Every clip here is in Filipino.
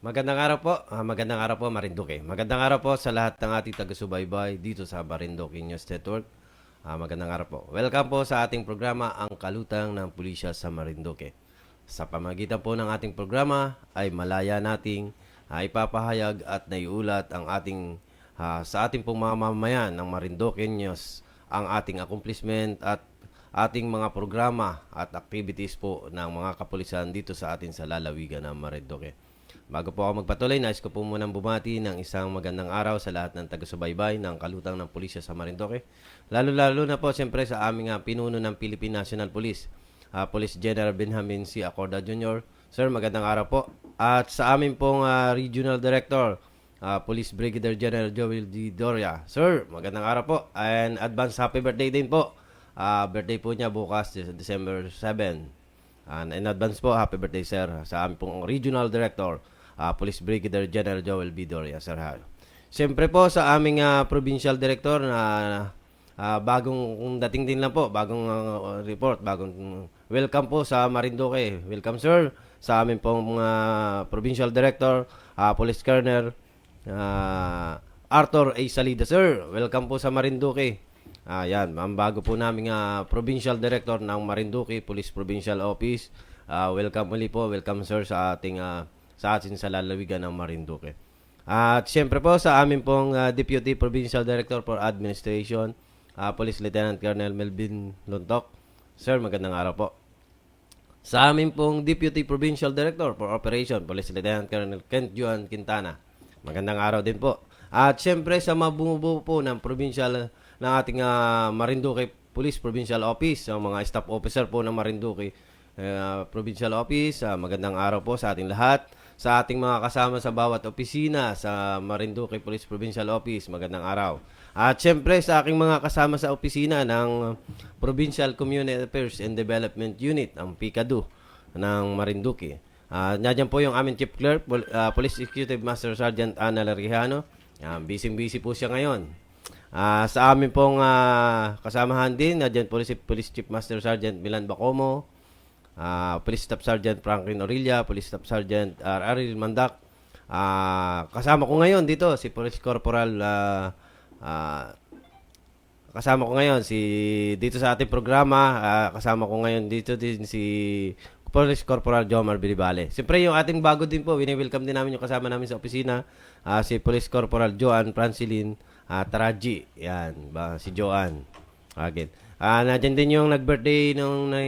Magandang araw po. Magandang araw po, Marinduque. Magandang araw po sa lahat ng ating taga-subaybay dito sa Marinduque News Network. Magandang araw po. Welcome po sa ating programa, Ang Kalutang ng Pulisya sa Marinduque. Sa pamagitan po ng ating programa ay malaya nating ipapahayag at naiulat ang sa ating pong mga mamamayan ng Marinduque News ang ating accomplishment at ating mga programa at activities po ng mga kapulisan dito sa atin sa lalawigan ng Marinduque. Bago po ako magpatuloy, nais ko po munang bumati ng isang magandang araw sa lahat ng taga-subaybay ng Kalutang ng Pulisya sa Marinduque. Lalo-lalo na po siyempre sa aming pinuno ng Philippine National Police, Police General Benjamin C. Acorda Jr. Sir, magandang araw po. At sa amin pong Regional Director, Police Brigadier General Joel D. Doria. Sir, magandang araw po. And advance happy birthday din po. Birthday po niya bukas, December 7. And in advance po, happy birthday sir sa aming pong Regional Director, Police Brigadier General Joel B. Doria, sir. Siyempre po sa aming Provincial Director na bagong dating din lang po, bagong report, bagong welcome po sa Marinduque. Welcome sir sa aming pong Provincial Director, Police Colonel Arthur A. Salida, sir. Welcome po sa Marinduque. Yan, ang bago po naming Provincial Director ng Marinduque Police Provincial Office. Welcome muli po, welcome sir sa atin sa lalawigan ng Marinduque. At siyempre po sa amin pong Deputy Provincial Director for Administration, Police Lieutenant Colonel Melvin Lontok. Sir, magandang araw po. Sa amin pong Deputy Provincial Director for Operation, Police Lieutenant Colonel Kent Juan Quintana. Magandang araw din po. At siyempre sa mabumubuo po ng provincial ng ating Marinduque Police Provincial Office, ang mga staff officer po ng Marinduque Provincial Office, magandang araw po sa ating lahat. Sa ating mga kasama sa bawat opisina sa Marinduque Police Provincial Office, magandang araw. At syempre sa aking mga kasama sa opisina ng Provincial Community Affairs and Development Unit, ang PICADU ng Marinduque. Nandiyan po yung aming Chief Clerk, Police Executive Master Sergeant Ana Larihano. Busy-busy po siya ngayon. Sa amin pong kasamahan din, nandiyan Police Chief Master Sergeant Milan Bacomo, Police Staff Sergeant Franklin Orilla, Police Staff Sergeant Aril Mandak. Kasama ko ngayon dito si Police Corporal kasama ko ngayon dito sa ating programa, kasama ko ngayon dito din si Police Corporal Jomar Bilibale. Siyempre yung ating bago din po, wini-welcome din namin yung kasama namin sa opisina, si Police Corporal Joan Francilin Taraji. Yan, si Joan. Again. Nandiyan din yung nag-birthday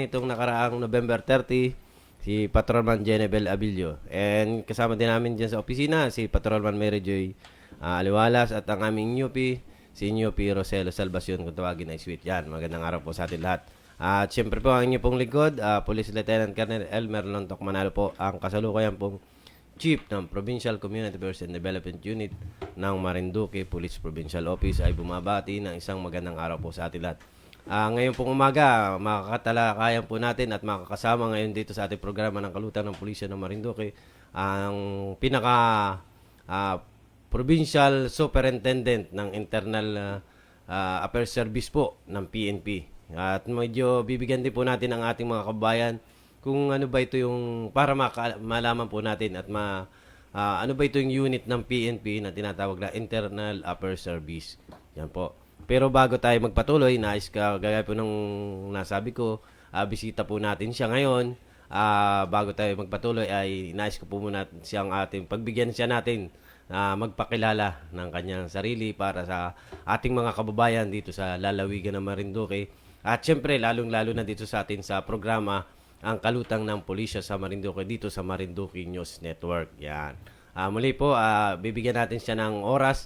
itong nakaraang November 30, si Patrolman Jenebel Abilio. And kasama din namin dyan sa opisina, si Patrolman Mary Joy Aliwalas at ang aming NUP, si NUP Roselo Salvacion, kung tawagin ay sweet. Yan, magandang araw po sa atin lahat. At siyempre po ang inyo pong likod, Police Lieutenant Colonel Elmer Lontok Manalo po, ang kasalukuyan pong Chief ng Provincial Community Affairs and Development Unit ng Marinduque Police Provincial Office ay bumabati ng isang magandang araw po sa atin lahat. Ngayon pong umaga, makakatalakayan po natin at makakasama ngayon dito sa ating programa ng Kalutang ng Pulisya ng Marinduque ang pinaka Provincial Superintendent ng Internal Affairs Service po ng PNP. At medyo bibigyan din po natin ang ating mga kabayan kung ano ba ito yung para malaman po natin at ano ba ito yung unit ng PNP na tinatawag na Internal Affairs Service. Yan po. Pero bago tayo magpatuloy, gaya po nung nasabi ko, bisita po natin siya ngayon. Bago tayo magpatuloy ay nais ko po muna siyang pagbigyan siya natin magpakilala ng kanyang sarili para sa ating mga kababayan dito sa lalawigan ng Marinduque. At syempre, lalong-lalo na dito sa atin sa programa Ang Kalutang ng Pulisya sa Marinduque dito sa Marinduque News Network. Yan. Muli po, bibigyan natin siya ng oras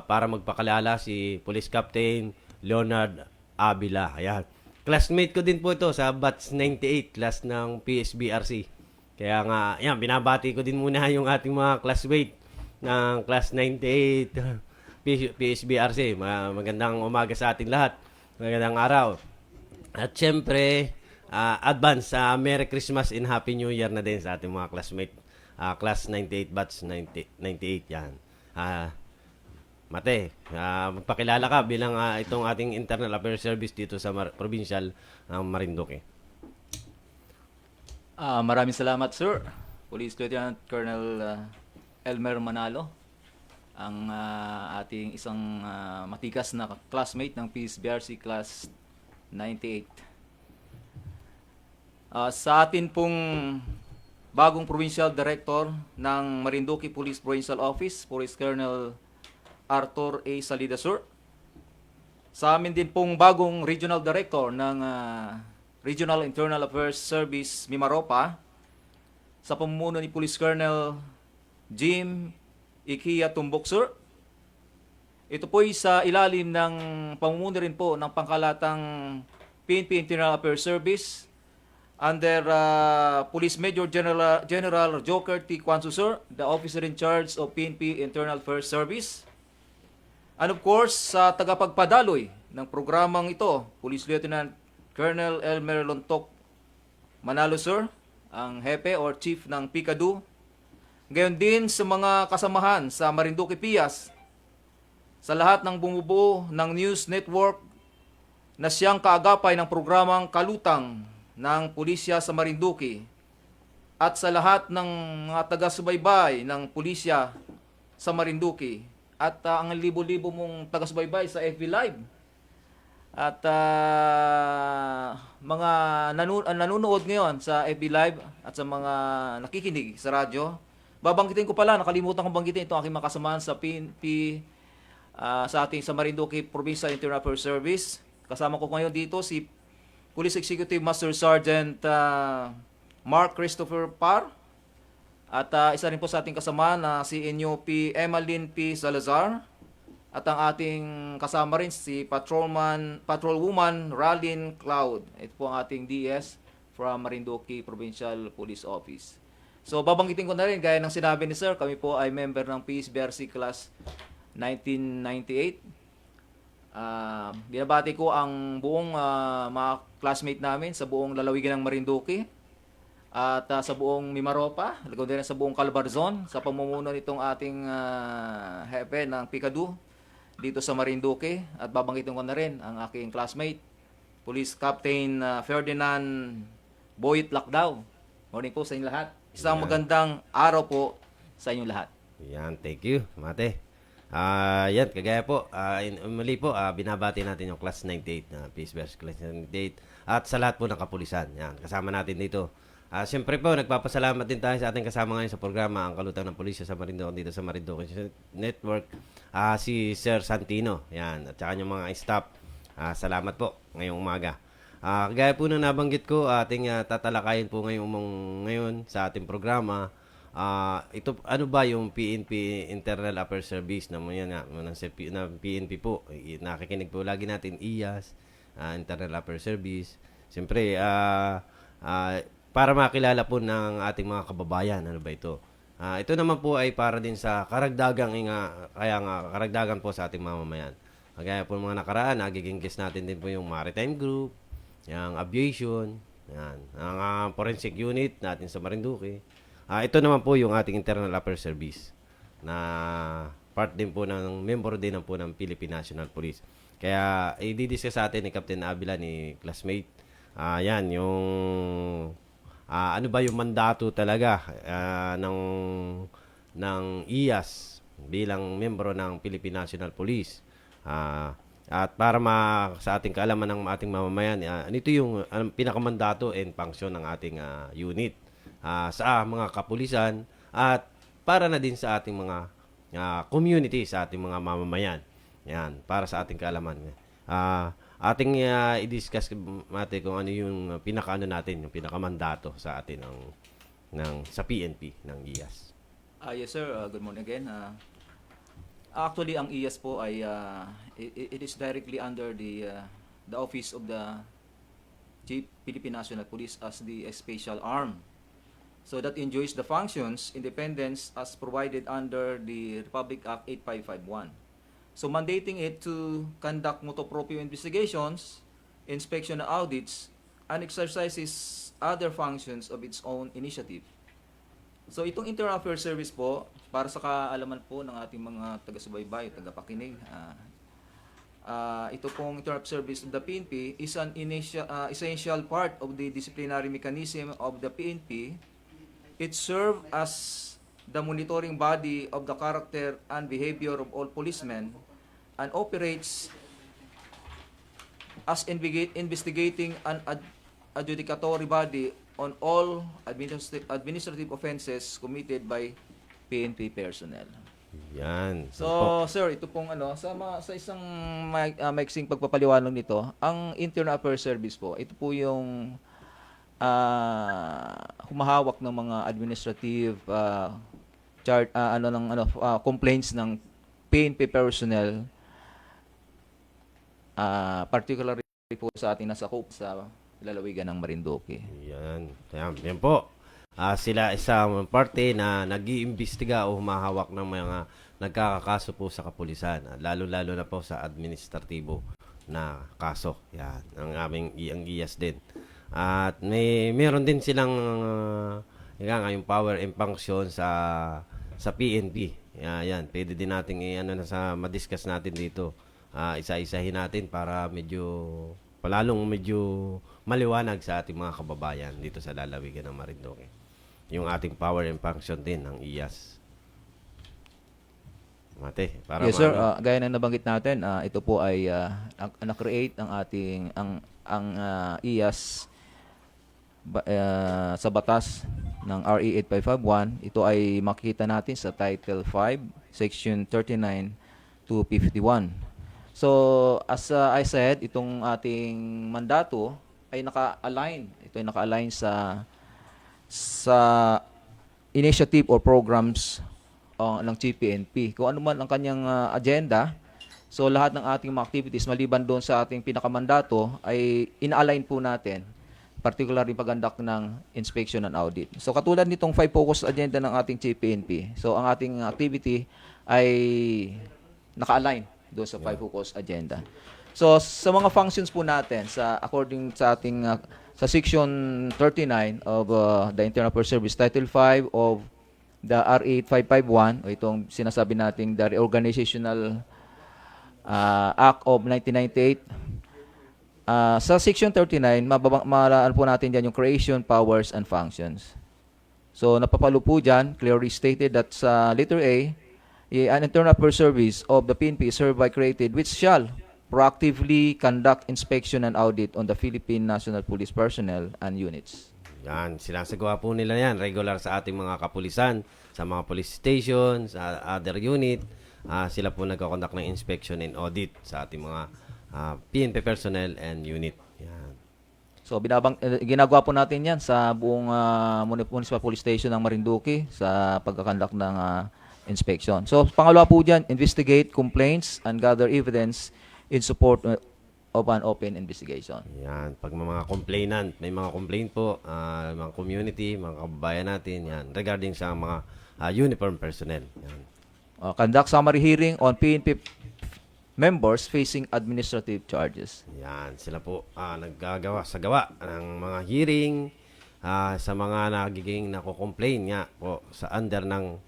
para magpakilala si Police Captain Leonard Abila. Ayan. Classmate ko din po ito sa Batch 98, class ng PSBRC. Kaya nga, yan, binabati ko din muna yung ating mga classmate ng class 98 PSBRC. Magandang umaga sa ating lahat. Magandang araw. At syempre, advance Merry Christmas and Happy New Year na din sa ating mga classmate. Class 98, Batch 98 yan. Mate, magpakilala ka bilang itong ating Internal Affairs Service dito sa Provincial Marinduque. Maraming salamat, sir. Police Lieutenant Colonel Elmer Manalo, ang ating isang matigas na classmate ng PSBRC Class 98. Sa atin pong bagong Provincial Director ng Marinduque Police Provincial Office, Police Colonel Arthur A. Salida Sur. Sa amin din pong bagong Regional Director ng Regional Internal Affairs Service Mimaropa, sa pamumuno ni Police Colonel Jim Ikia Tumbok Sur. Ito po ay sa ilalim ng pamumuno rin po ng pangkalatang PNP Internal Affairs Service under Police Major General Joker T. Kwansu Sur, the officer in charge of PNP Internal Affairs Service. And of course, sa tagapagpadaloy ng programang ito, Police Lieutenant Colonel Elmer Lontok Manalo Sur, ang hepe or chief ng PICADU. Gayon din sa mga kasamahan sa Marinduque Pias, sa lahat ng bumubuo ng news network na siyang kaagapay ng programang Kalutang ng Pulisya sa Marinduque, at sa lahat ng mga taga-subaybay ng Pulisya sa Marinduque, at ang libo-libo mong taga-subaybay sa FB Live, at mga nanonood ngayon sa FB Live, at sa mga nakikinig sa radyo. Babanggitin ko pala, nakalimutan kong banggitin itong aking makasamahan sa PNP, sa ating sa Marinduque Provincial Internal Affairs Service. Kasama ko ngayon dito si Police Executive Master Sergeant Mark Christopher Parr, at isa rin po sa ating kasama na si NUP Emmeline P. Salazar, at ang ating kasama rin si Patrolwoman Ralyn Cloud. Ito po ang ating DS from Marinduque Provincial Police Office. So babanggitin ko na rin, gaya ng sinabi ni Sir, kami po ay member ng PSBRC Class 1998. Binabati ko ang buong mga classmate namin sa buong lalawigan ng Marinduque, at sa buong Mimaropa, lalo din sa buong Calabarzon, sa pamumuno nitong ating hepe ng PICADU dito sa Marinduque. At babanggitin ko na rin ang aking classmate, Police Captain Ferdinand Boyet Lacdao. Morning po sa inyo lahat. Isang magandang araw po sa inyo lahat. Yan, thank you, Mate. Yan, kagaya po, muli po, binabati natin yung Class 98 na PSBRC Class 98 at sa lahat po ng kapulisan. Yan, kasama natin dito. Siyempre po, nagpapasalamat din tayo sa ating kasama ngayon sa programa, ang Kalutang ng Pulisya sa Marinduque, dito sa Marinduque Network, si Sir Santino. Yan, at saka yung mga staff. Salamat po ngayong umaga. Kagaya po na nabanggit ko, ating tatalakayin po ngayon sa ating programa. Ito, ano ba yung PNP Internal Affairs Service na PNP po? Nakikinig po lagi natin IAS, Internal Affairs Service. Siyempre, para makilala po ng ating mga kababayan, ano ba ito? Ito naman po ay para din sa karagdagang karagdagan po sa ating mamamayan. Kagaya po mga nakaraan, nagiging guest natin din po yung Maritime Group, yung Aviation, yan, ang Forensic Unit natin sa Marinduque. Ito naman po yung ating Internal Affairs Service na part din po member din po ng Philippine National Police. Kaya i-discuss sa atin ni Captain Avila, ni classmate. Yan, yung ano ba yung mandato talaga ng IAS bilang membro ng Philippine National Police. At para sa ating kaalaman ng ating mamamayan, ito yung pinakamandato and function ng ating unit sa mga kapulisan at para na din sa ating mga community, sa ating mga mamamayan. Yan, para sa ating kaalaman. Ating i-discuss, Mate, kung ano yung natin, yung pinakamandato sa atin sa PNP ng IAS. Yes sir, good morning again. Actually, ang IAS po ay it is directly under the office of the Chief Philippine National Police as the special arm. So that enjoys the functions, independence as provided under the Republic Act 8551. So mandating it to conduct motu proprio investigations, inspection and audits, and exercises other functions of its own initiative. So itong Internal Affairs Service po, para sa kaalaman po ng ating mga taga-subaybay, taga-pakinig, ito pong Internal Affairs Service of the PNP is an essential part of the disciplinary mechanism of the PNP. It serves as the monitoring body of the character and behavior of all policemen and operates as investigating and adjudicatory body on all administrative offenses committed by PNP personnel. Yan. So, Opo. sir, ito pong sa isang maiksing pagpapaliwanag nito, ang Internal Affairs Service po, ito po yung humahawak ng mga administrative complaints ng PNP personnel, particularly po sa ating nasa sa lalawigan ng Marinduque. Yan po. Sila isang parte na nag-iimbestiga o humahawak ng mga nagkakakaso po sa kapulisan. Lalo-lalo na po sa administratibo na kaso. Yan, ang aming ang IAS din. At meron din silang yung power and function sa PNP. Yan, pwede din nating ma-discuss natin dito. Isa-isahin natin para palalong medyo maliwanag sa ating mga kababayan dito sa lalawigan ng Marinduque. Yung ating power and function din ng IAS. Mate, para Yes, sir. Gaya ng nabanggit natin, ito po ay na-create ang ating IAS sa batas ng RA 8551. Ito ay makikita natin sa Title 5, Section 39 to 51. So, as I said, itong ating mandato ay naka-align. Ito ay naka-align sa initiative or programs ng GPNP. Kung ano man ang kanyang agenda, so lahat ng ating mga activities maliban doon sa ating pinakamandato ay ina-align po natin, particularly pag-conduct ng inspection and audit. So katulad nitong 5 focus agenda ng ating GPNP, so ang ating activity ay naka-align doon sa 5 focus agenda. So sa mga functions po natin, according sa ating sa Section 39 of the Internal Affairs Service, Title 5 of the RA 8551, o itong sinasabi nating the Reorganizational Act of 1998, sa Section 39, malaan po natin dyan yung creation, powers, and functions. So, napapalo po dyan, clearly stated that sa letter A, an Internal Affairs Service of the PNP is hereby created which shall proactively conduct inspection and audit on the Philippine National Police personnel and units. Yan, sinasagawa po nila yan regular sa ating mga kapulisan, sa mga police stations, sa other unit. Sila po nagko-conduct ng inspection and audit sa ating mga PNP personnel and unit. Yan. So ginagawa po natin yan sa buong Municipal Police Station ng Marinduque sa pagkakandak ng inspection. So pangalawa po dyan, investigate complaints and gather evidence in support of an open investigation. Yan, pag mga complainant, may mga complaint po, mga community, mga kababayan natin, yan, regarding sa mga uniform personnel. Yan. Conduct summary hearing on PNP members facing administrative charges. Yan, sila po naggagawa sa gawa ng mga hearing sa mga nagiging nako-complain nga po sa under ng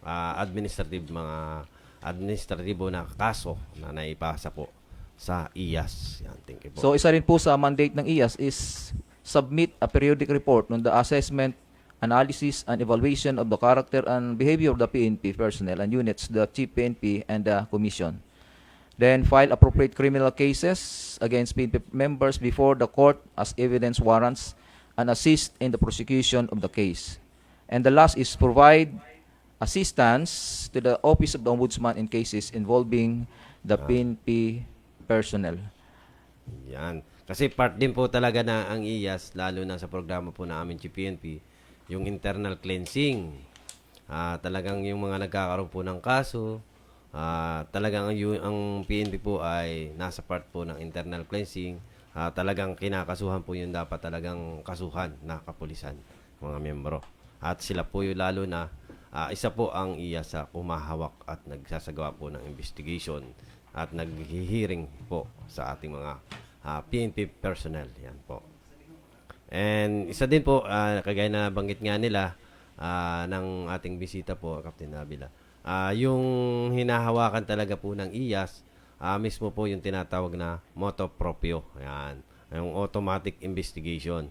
administratibo na kaso na naipasa po sa IAS. Yan, thank you po. So isa rin po sa mandate ng IAS is submit a periodic report on the assessment, analysis, and evaluation of the character and behavior of the PNP personnel and units, the Chief PNP, and the Commission. Then file appropriate criminal cases against PNP members before the court as evidence warrants and assist in the prosecution of the case. And the last is provide assistance to the Office of the Ombudsman in cases involving the PNP personnel. Yan. Kasi part din po talaga na ang IAS, lalo na sa programa po na amin PNP, yung internal cleansing. Talagang yung mga nagkakaroon po ng kaso, talagang ang PNP po ay nasa part po ng internal cleansing. Talagang kinakasuhan po yun, dapat talagang kasuhan na kapulisan, mga miyembro. At sila po yung lalo na, isa po ang IAS sa umahawak at nagsasagawa po ng investigation at naghihiring po sa ating mga PNP personnel. Yan po. And isa din po, kagaya na banggit nga nila ng ating bisita po, Captain Nabila, yung hinahawakan talaga po ng IAS, mismo po yung tinatawag na motu proprio. Yan. Yung automatic investigation.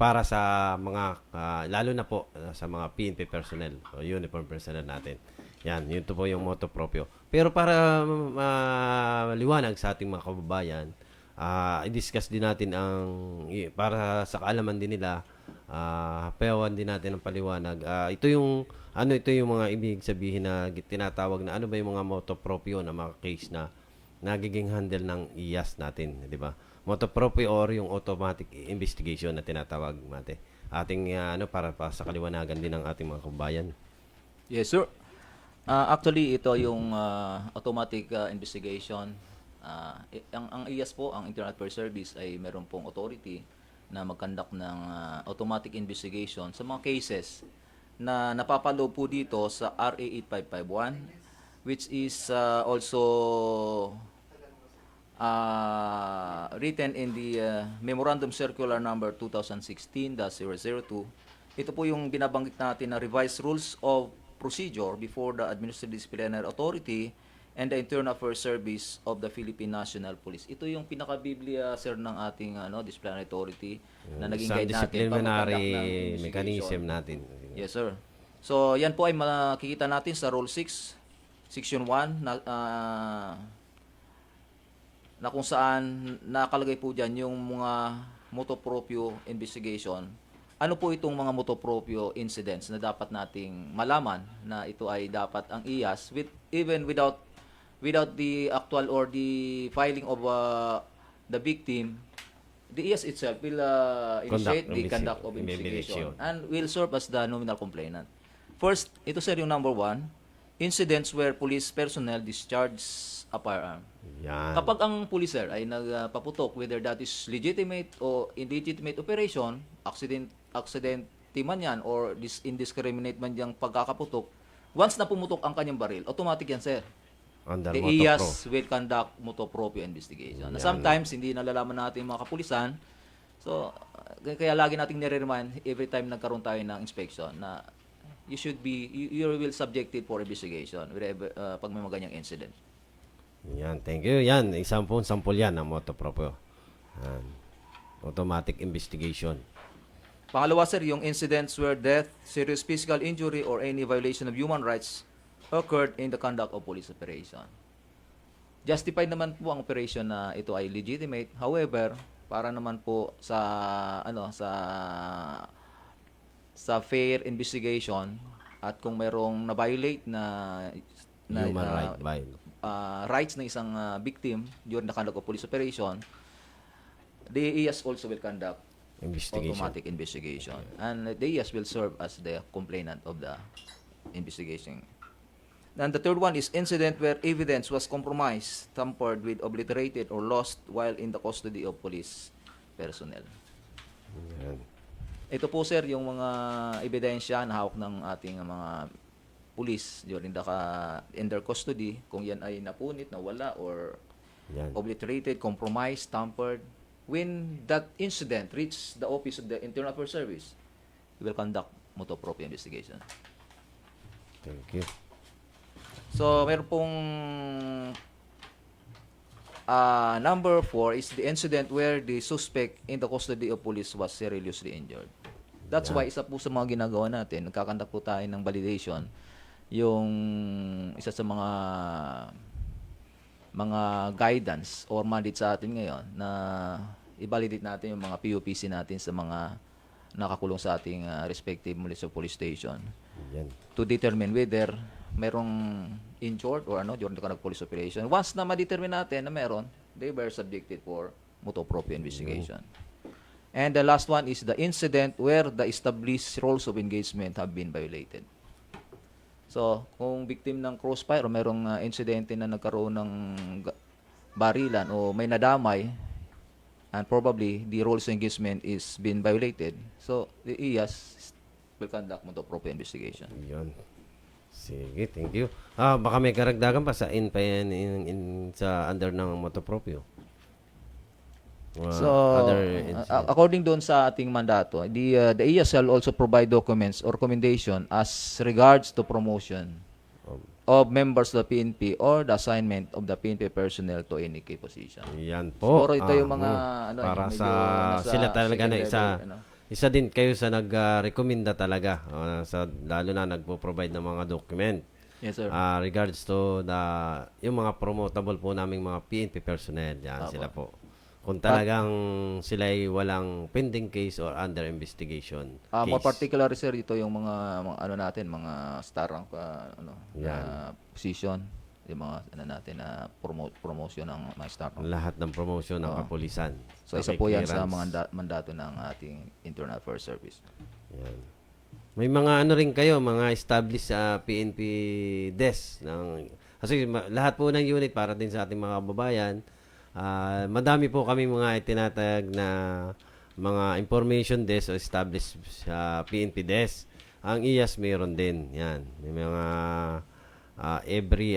para sa mga lalo na po sa mga PNP personnel o uniform personnel natin. Yan, yun to po yung motto proprio. Pero para maliwanag sa ating mga kababayan, i-discuss din natin para sa kaalaman din nila, payawan din natin ng paliwanag. Ito yung mga ibig sabihin na tinatawag na ano ba yung mga motto proprio na mga case na nagiging handle ng IAS natin, di ba? Motto proprio or yung automatic investigation na tinatawag natin. Ating para sa kaliwanagan din ng ating mga kababayan. Yes, sir. Actually, ito yung automatic investigation. Ang IAS po, ang Internal Affairs Service, ay meron pong authority na mag-conduct ng automatic investigation sa mga cases na napapaloob po dito sa RA 8551, which is also written in the Memorandum Circular Number 2016-002. Ito po yung binabanggit natin na revised rules of procedure before the Administrative Disciplinary Authority and the Internal Affairs Service of the Philippine National Police. Ito yung pinaka-biblia, sir, ng ating disciplinary authority na naging Isang guide natin disciplinary investigation. mechanism natin. Yes, sir. So, yan po ay makikita natin sa Rule 6, Section 1, na kung saan nakalagay po dyan yung mga motu proprio investigation. Ano po itong mga motu proprio incidents na dapat nating malaman na ito ay dapat ang IAS even without the actual or the filing of the victim, the IAS itself will initiate the conduct of investigation and will serve as the nominal complainant. First, ito sir yung number 1, incidents where police personnel discharge a firearm. Yan. Kapag ang police sir ay nagpaputok, whether that is legitimate o illegitimate operation, accidente man yan or indiscriminate man yung pagkakaputok, once na pumutok ang kanyang baril, automatic yan sir. Under The motto pro. IAS will conduct motu proprio investigation. Na Yan. sometimes hindi nalalaman natin yung mga kapulisan. So kaya lagi nating nire-remind every time nagkaroon tayo ng inspection na you will subjected for investigation wherever pag may mga ganyang incident. Yan, thank you. Yan, sampul yan ng motto proprio. Yan. Automatic investigation. Pangalawa, sir, yung incidents where death, serious physical injury, or any violation of human rights occurred in the conduct of police operation. Justified naman po ang operation na ito ay legitimate. However, para naman po sa fair investigation at kung mayroong na-violate na Human rights ng isang victim during the conduct of police operation, the IAS also will conduct investigation. automatic investigation. And the IAS will serve as the complainant of the investigation. And the third one is incident where evidence was compromised, tampered with, obliterated, or lost while in the custody of police personnel. Yan. Ito po sir yung mga ebidensya na hawak ng ating mga police during in their custody, kung yan ay napunit, nawala, or Yan. obliterated, compromised, tampered. When that incident reaches the office of the Internal Affairs Service, we will conduct motu proprio investigation. Thank you. So, meron pong number 4 is the incident where the suspect in the custody of police was seriously injured. That's why isa po sa mga ginagawa natin, nagkakandak po tayo ng validation. Yung isa sa mga guidance or mandate sa atin ngayon na i-validate natin yung mga POPC natin sa mga nakakulong sa ating respective municipal police station Yan. to determine whether merong injured or during the conduct of police operation. Once na ma-determine natin na meron, they were subjected for motu proprio investigation. And the last one is the incident where the established rules of engagement have been violated. So, kung victim ng crossfire o merong insidente na nagkaroon ng barilan o may nadamay, and probably the rules of engagement is been violated, so the IAS will conduct motu proprio investigation. Yan. Sige, thank you. Baka may karagdagan pa sa sa under ng motto proprio. So, Other incident. according doon sa ating mandato, the IAS shall also provide documents or recommendation as regards to promotion of members of the PNP or the assignment of the PNP personnel to any key position. Yan po. Siguro ito yung mga para medyo sa nasa sila talaga na second isa level, isa din kayo sa nag-recommenda talaga, lalo na nagpo-provide ng mga document. Yes, sir. Regards to yung mga promotable po naming mga PNP personnel, yan Apo. sila po. Kung talagang sila ay walang pending case or under investigation More case. particularly, sir, ito yung mga ano natin, mga star rank Yan. position, yung mga ano natin na promotion ng mga star rank. Lahat ng promotion ng kapulisan. So isa po yan sa Clearance. mga mandato ng ating Internal Affairs Service. Yan. May mga ano rin kayo, mga established PNP desk. Kasi lahat po ng unit para din sa ating mga kababayan. Madami po kami mga itinatag na mga information desk o established PNP desk. Ang IAS mayroon din. Yan. May mga every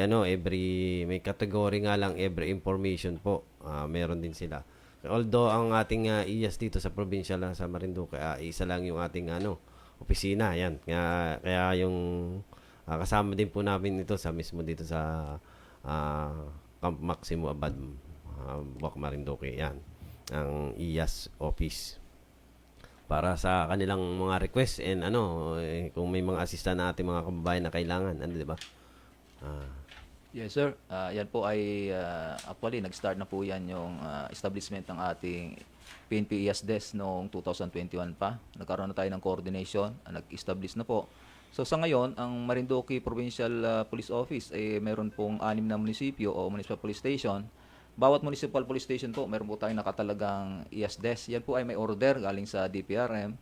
may category nga lang every information po. Meron din sila. Although ang ating IAS dito sa probinsya lang sa Marinduque, isa lang yung ating opisina. Yan. Kaya yung kasama din po namin ito sa mismo dito sa Camp Maximo Abad, Buwak Marinduque. Yan. Ang IAS office. Para sa kanilang mga request and kung may mga assistant na ating mga kababayan na kailangan. Di ba? Yes, sir. Yan po ay actually nag-start na po yan yung establishment ng ating PNP IAS desk noong 2021 pa. Nagkaroon na tayo ng coordination, nag-establish na po. So sa ngayon, ang Marinduque Provincial Police Office ay meron pong 6 na munisipyo o municipal police station. Bawat municipal police station po, meron po tayong nakatalagang IAS desk. Yan po ay may order galing sa DPRM.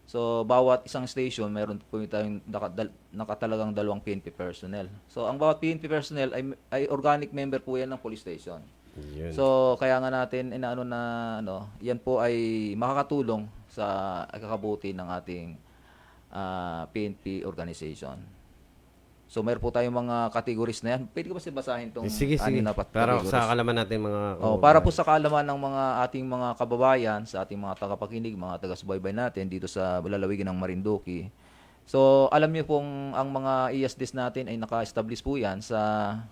So, bawat isang station, meron po tayong nakatalagang 2 PNP personnel. So, ang bawat PNP personnel ay organic member po yan ng police station. Yun. So, kaya nga natin, yan po ay makakatulong sa kakabuti ng ating PNP organization. So, meron po tayong mga categories na yan. Pwede ko ba basahin itong Sige. na Para categories? sa kalaman natin mga Para po sa kaalaman ng mga ating mga kababayan, sa ating mga tagapakinig, mga taga-subaybay natin dito sa lalawigan ng Marinduque. So, alam niyo pong ang mga IAS desk natin ay naka-establish po yan sa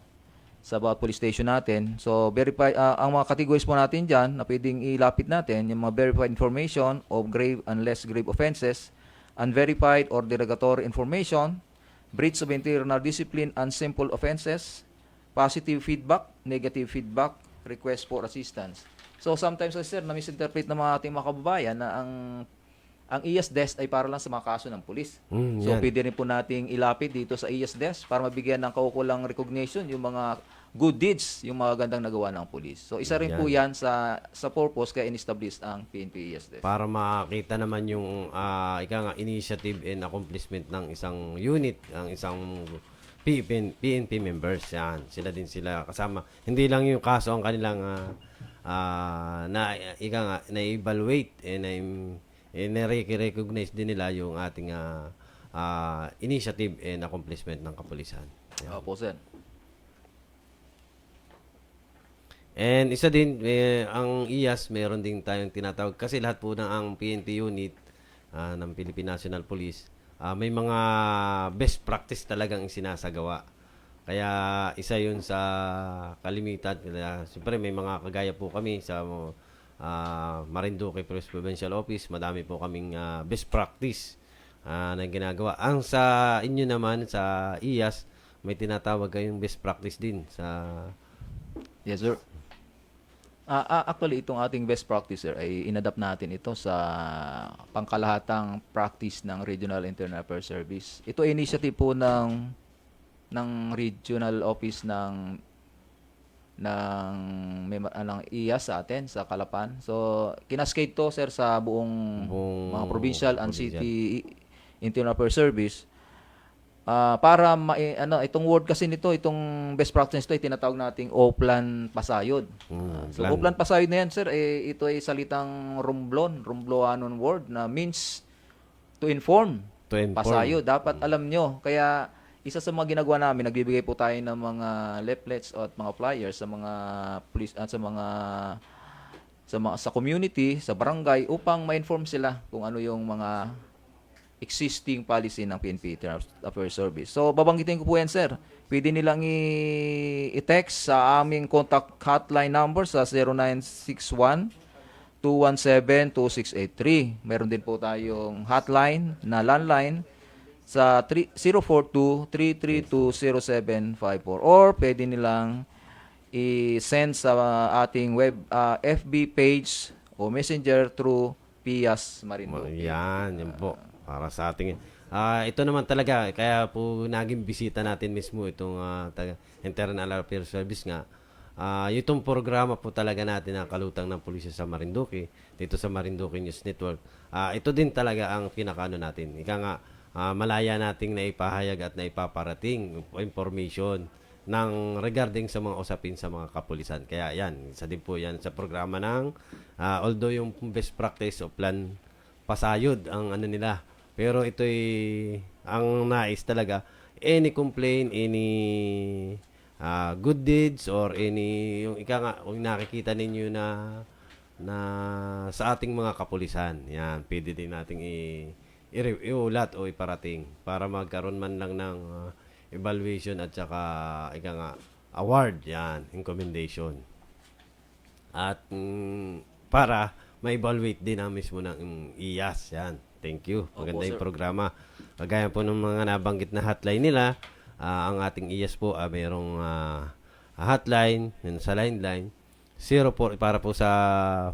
bawat police station natin. So, ang mga categories po natin dyan na pwedeng ilapit natin, yung mga verified information of grave and less grave offenses, unverified or derogatory information, breach of internal discipline and simple offenses, positive feedback, negative feedback, request for assistance. So sometimes, sir, na-misinterpret ng mga ating mga kababayan na ang IAS desk ay para lang sa mga kaso ng pulis. So yan. pwede rin po nating ilapit dito sa IAS desk para mabigyan ng kaukulang recognition yung mga good deeds, yung mga gandang nagawa ng pulis. So isa rin po yan sa purpose kaya in-establish ang PNP IAS desk. Para makita naman yung initiative and accomplishment ng isang unit, ng isang PNP members. Yan. Sila kasama. Hindi lang yung kaso ang kanilang na-evaluate and na-recognize din nila yung ating initiative and accomplishment ng kapulisan. Yan. Opo, sir. And isa din, ang IAS, meron din tayong tinatawag. Kasi lahat po ng ang PNP unit ng Philippine National Police, may mga best practice talagang sinasagawa. Kaya isa yun sa kalimitan. Siyempre may mga kagaya po kami sa Marinduque Police Provincial Office. Madami po kaming best practice na ginagawa. Ang sa inyo naman, sa IAS, may tinatawag kayong best practice din sa... Yes, sir. Actually, itong ating best practice, sir, ay inadapt natin ito sa pangkalahatang practice ng Regional Internal Affairs Service. Ito ay initiative po ng regional office ng IAS sa atin, sa Calapan. So, kinaskate to, sir, sa buong mga provincial and city Internal Affairs Service. Para itong word kasi nito, itong best practice nito ay tinatawag nating Oplan Pasayod. So Oplan Pasayod na yan, sir, ito ay salitang Rombloanon word na means to inform. Pasayod. Dapat alam nyo. Kaya isa sa mga ginagawa namin, nagbibigay po tayo ng mga leaflets at mga flyers sa mga police at sa community, sa barangay upang ma-inform sila kung ano yung mga existing policy ng PNP Internal Affairs Service. So, babanggitin ko po yan, sir. Pwede nilang i-text sa aming contact hotline number sa 0917-217-2683. Meron din po tayong hotline na landline sa 042-332-0754 or pwede nilang i-send sa ating web FB page o messenger through Pias Marinduque. Yan, yun po. Para sa ating... ito naman talaga, kaya po naging bisita natin mismo itong Internal Affairs Service nga. Itong programa po talaga natin ang kalutang ng pulisya sa Marinduque, dito sa Marinduque News Network. Ito din talaga ang pinakaano natin. Ika nga, malaya nating naipahayag at naipaparating information ng regarding sa mga usapin sa mga kapulisan. Kaya yan, isa din po yan sa programa ng although yung best practice o plan pasayod ang ano nila. Pero ito'y ang nais talaga, any complaint, any good deeds or any yung ika nga kung nakikita ninyo na sa ating mga kapulisan. Yan, pwede din nating iulat o iparating para magkaroon man lang ng evaluation at saka ika nga award, yan, commendation. At para ma-evaluate din ang mismo ng IAS, yan. Thank you. Maganda yung programa. Kagaya po ng mga nabanggit na hotline nila, ang ating IAS po mayroong hotline sa line 04 para po sa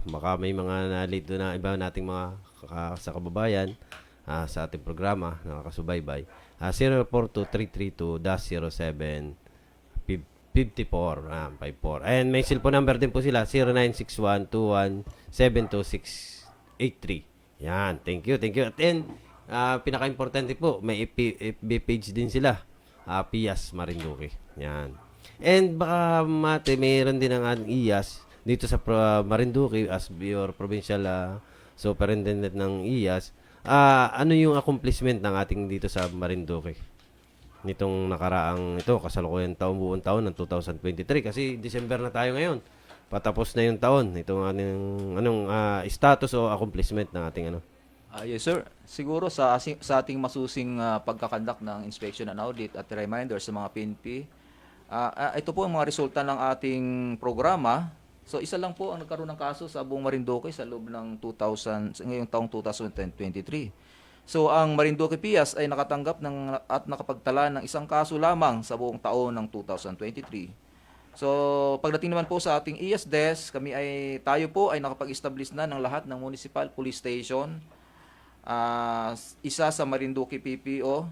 baka may mga nalito na iba nating mga sa kababayan sa ating programa na nakasubaybay. 042-332-0754. And may cellphone number din po sila, 0961-21-72683. Yan, thank you. At then, pinaka-importante po, may FB page din sila, Pias Marinduque. Yan. And baka mate, mayroon din ang ating IAS dito sa Marinduque as your provincial superintendent ng IAS. Ano yung accomplishment ng ating dito sa Marinduque nitong nakaraang kasalukuyan buong taon ng 2023 kasi December na tayo ngayon, patapos na yung taon. Itong anong status o accomplishment ng ating Yes sir, siguro sa ating masusing pagkakandak ng inspection and audit at reminder sa mga PNP, ito po ang mga resulta ng ating programa. So isa lang po ang nagkaroon ng kaso sa buong Marinduque sa loob ng ngayong taong 2023. So ang Marinduque Pias ay nakatanggap at nakapagtala ng isang kaso lamang sa buong taon ng 2023. So pagdating naman po sa ating IAS desk, tayo po ay nakapag-establish na ng lahat ng municipal police station. Isa sa Marinduque PPO,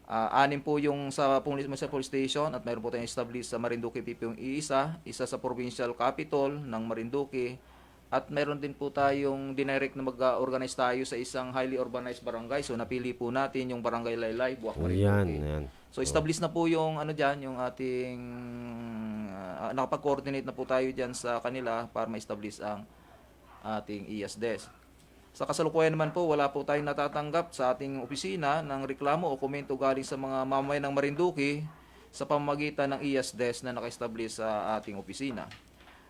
6 po yung sa municipal police station at mayroon po tayong establish sa Marinduque PPO yung isa sa provincial capital ng Marinduque. At meron din po tayong dinirect na mag-organize tayo sa isang highly urbanized barangay. So napili po natin yung Barangay Laylay, Buwak Marinduque. yan. So establish na po yung yung ating nakapag-coordinate na po tayo diyan sa kanila para ma-establish ang ating IAS desk. Sa kasalukuyan naman po, wala po tayong natatanggap sa ating opisina ng reklamo o komento galing sa mga mamamayan ng Marinduque sa pamamagitan ng IAS desk na naka-establish sa ating opisina.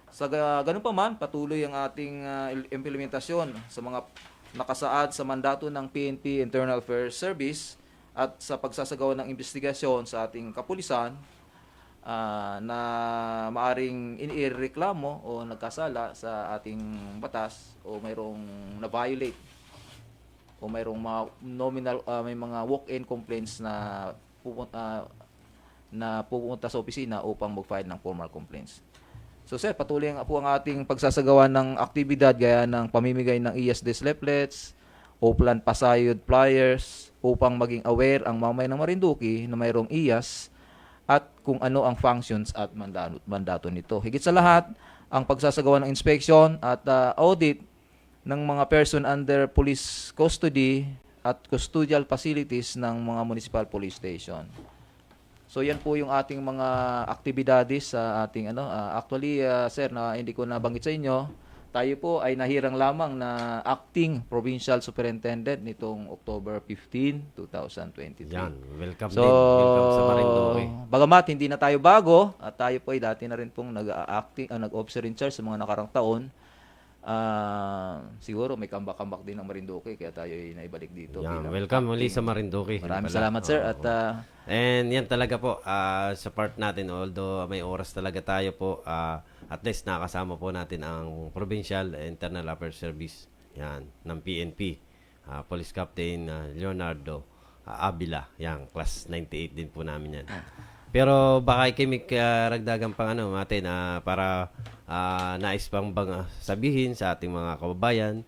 Sa ganun pa man, patuloy ang ating implementasyon sa mga nakasaad sa mandato ng PNP Internal Affairs Service at sa pagsasagawa ng investigasyon sa ating kapulisan na maaring inireklamo o nagkasala sa ating batas o mayroong na-violate o mayroong mga may mga walk-in complaints na pupunta sa opisina upang mag-file ng formal complaints. So sir, patuloy po ang ating pagsasagawa ng aktibidad gaya ng pamimigay ng IAS-Desk leaflets, Oplan Pasayod flyers upang maging aware ang mamamayan ng Marinduque na mayroong IAS at kung ano ang functions at mandato nito. Higit sa lahat, ang pagsasagawa ng inspection at audit ng mga person under police custody at custodial facilities ng mga municipal police station. So yan po yung ating mga aktibidades sa ating actually sir, na hindi ko nabanggit sa inyo, tayo po ay nahirang lamang na acting provincial superintendent nitong October 15, 2023. Yan, welcome So, din. Welcome sa Marinduque. bagamat hindi na tayo bago at tayo po ay dati na rin pong nag-officer in charge sa mga nakarang taon, siguro may kambak-kambak din ng Marinduque kaya tayo ay naibalik dito. Yan, bilang welcome muli acting. sa Marinduque. Maraming salamat sir at And yan talaga po, sa part natin, although may oras talaga tayo po, at least nakasama po natin ang Provincial Internal Affairs Service yan, ng PNP. Police Captain Leonardo Avila. Yan, class 98 din po namin yan. Pero baka kayo may karagdagan pang natin para nais pang bang sabihin sa ating mga kababayan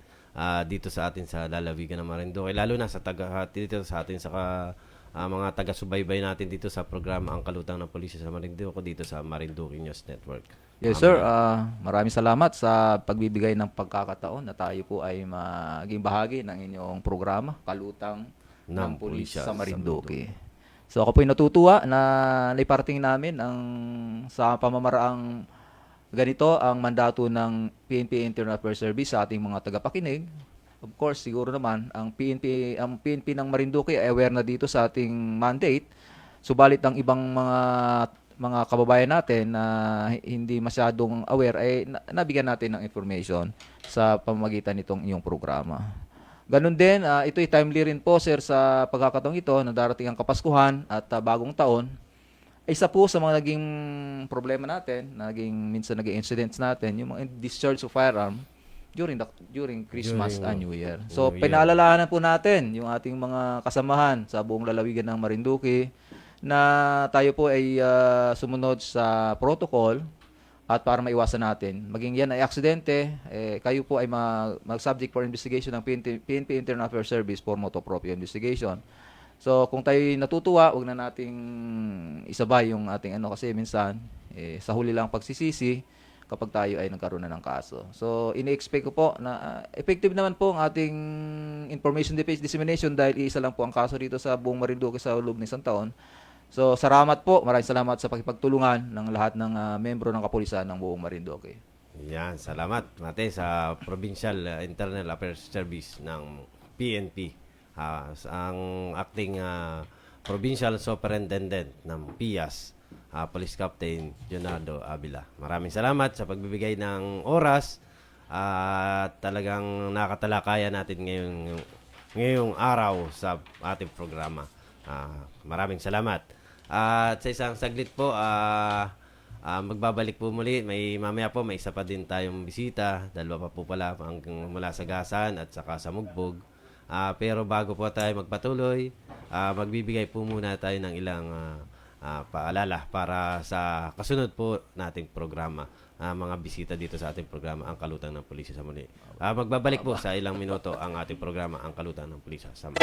dito sa atin sa lalawigan ng Marinduque, lalo na sa dito sa atin sa mga taga-subaybay natin dito sa programa Ang Kalutang ng Pulisya sa Marinduque dito sa Marinduque News Network. Yes, sir. Maraming salamat sa pagbibigay ng pagkakataon na tayo po ay maging bahagi ng inyong programa, Kalutang ng Pulisya sa Marinduque. So ako po ay natutuwa na naiparating namin sa pamamaraang ganito ang mandato ng PNP Internal Affairs Service sa ating mga tagapakinig. Of course, siguro naman ang PNP ng Marinduque ay aware na dito sa ating mandate. Subalit ang ibang mga kababayan natin na hindi masyadong aware ay nabigyan natin ng information sa pamamagitan nitong iyong programa. Ganun din, ito ay timely rin po, sir, sa pagkakataong ito na darating ang Kapaskuhan at bagong taon. Isa po sa mga naging problema natin, minsan naging incidents natin, yung mga discharge of firearm during Christmas and New Year. So, pinaalalahanan po natin yung ating mga kasamahan sa buong lalawigan ng Marinduque na tayo po ay sumunod sa protocol at para maiwasan natin. Maging yan ay aksidente, kayo po ay mag-subject for investigation ng PNP Internal Affairs Service for motu proprio investigation. So, kung tayo natutuwa, wag na nating isabay yung ating kasi minsan, sa huli lang pagsisisi, kapag tayo ay nagkaroon na ng kaso. So, ini-expect ko po na effective naman po ang ating information dissemination dahil isa lang po ang kaso dito sa buong Marinduque sa loob ng isang taon. So, salamat po. Maraming salamat sa pakipagtulungan ng lahat ng membro ng kapulisan ng buong Marinduque. Yan, salamat natin sa Provincial Internal Affairs Service ng PNP. Ang acting Provincial Superintendent ng PIAS, Police Captain Leonardo Avila. Maraming salamat sa pagbibigay ng oras at talagang nakatalakayan natin ngayong araw sa ating programa. Maraming salamat. At sa isang saglit po, magbabalik po muli. Mamaya po may isa pa din tayong bisita. Dalawa pa po pala mula sa Gasan at saka sa Mugbog. Pero bago po tayo magpatuloy, magbibigay po muna tayo ng ilang paalala para sa kasunod po nating programa, mga bisita dito sa ating programa Ang Kalutang ng Pulisya sa Muli. Magbabalik po sa ilang minuto ang ating programa Ang Kalutang ng Pulisya sa Muli.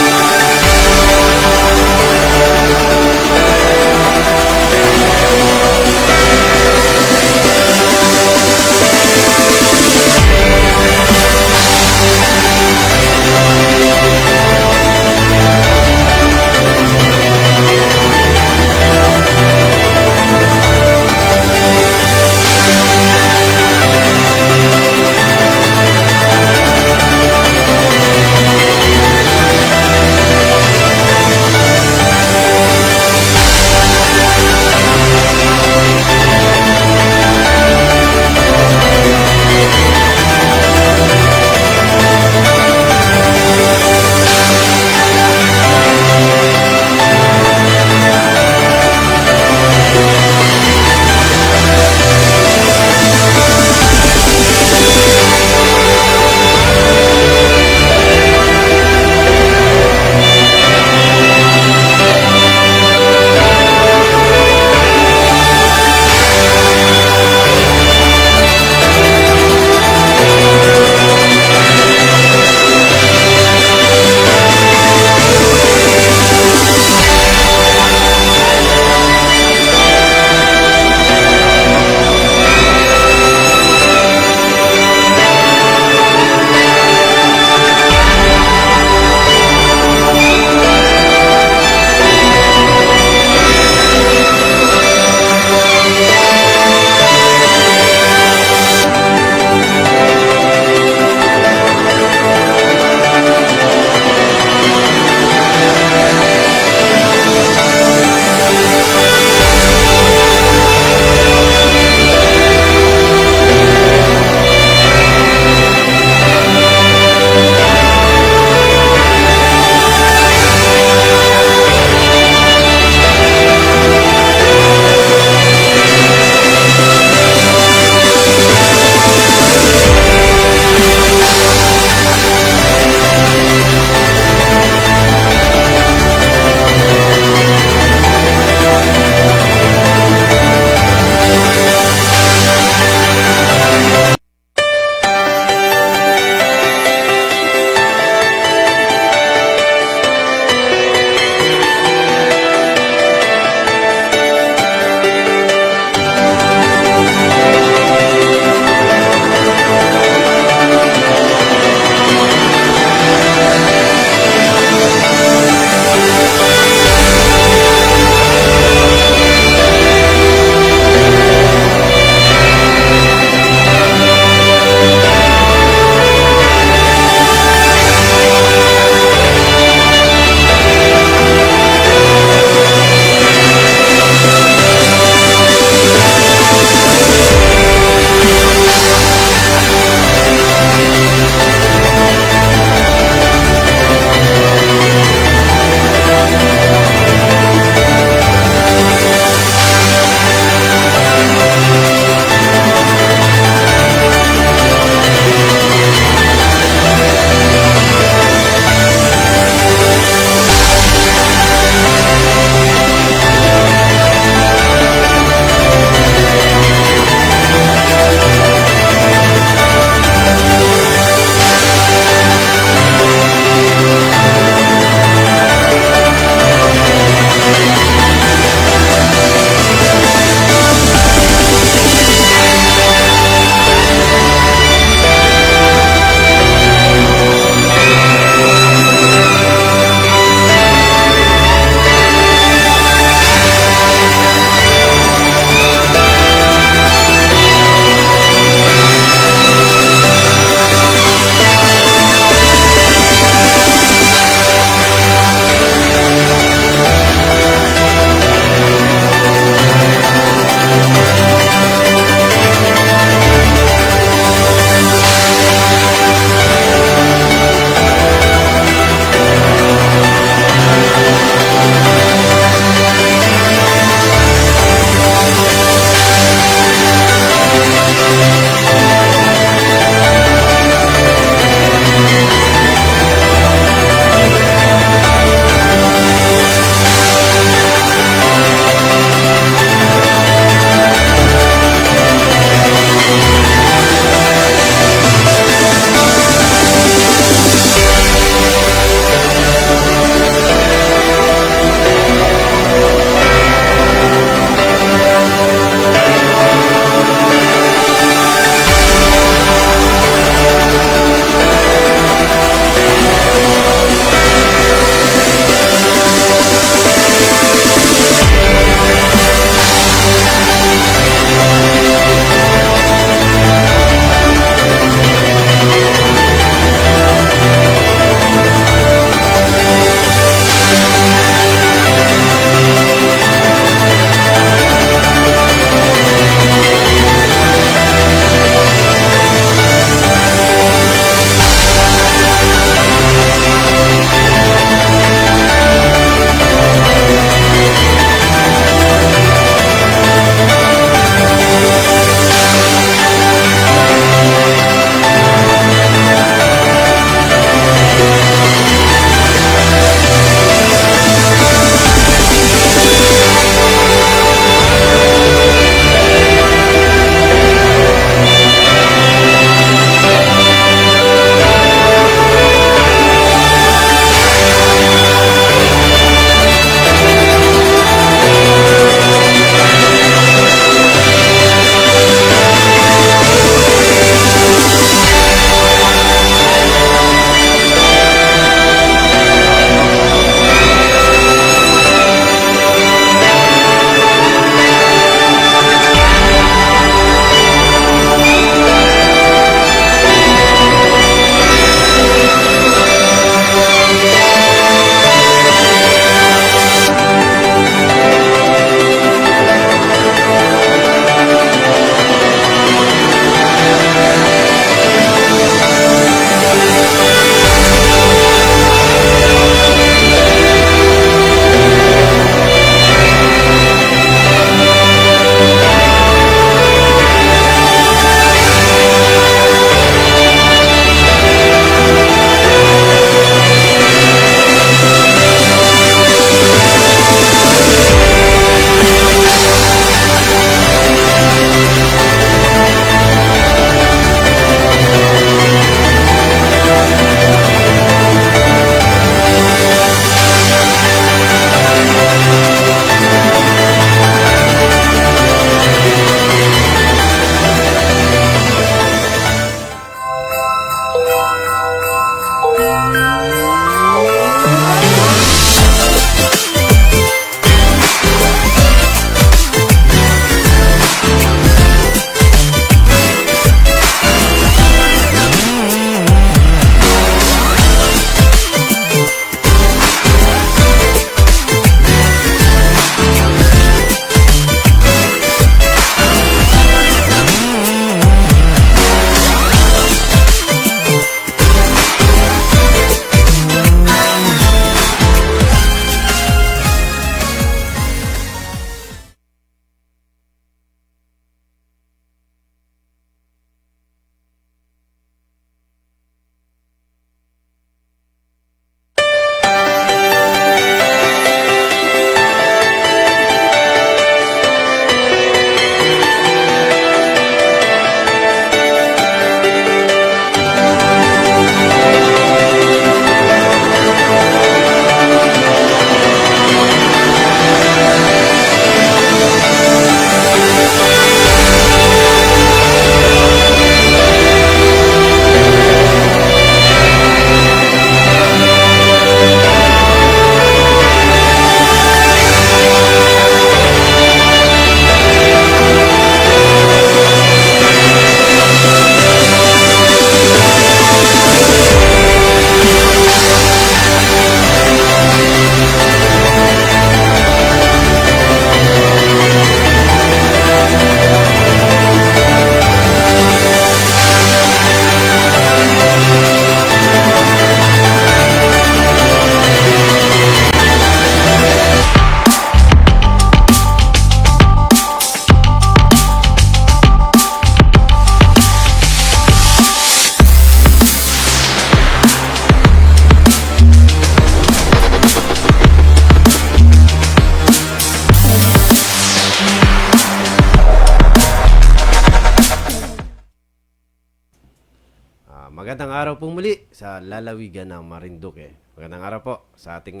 Magandang araw po muli sa lalawigan ng Marinduque. Magandang araw po sa ating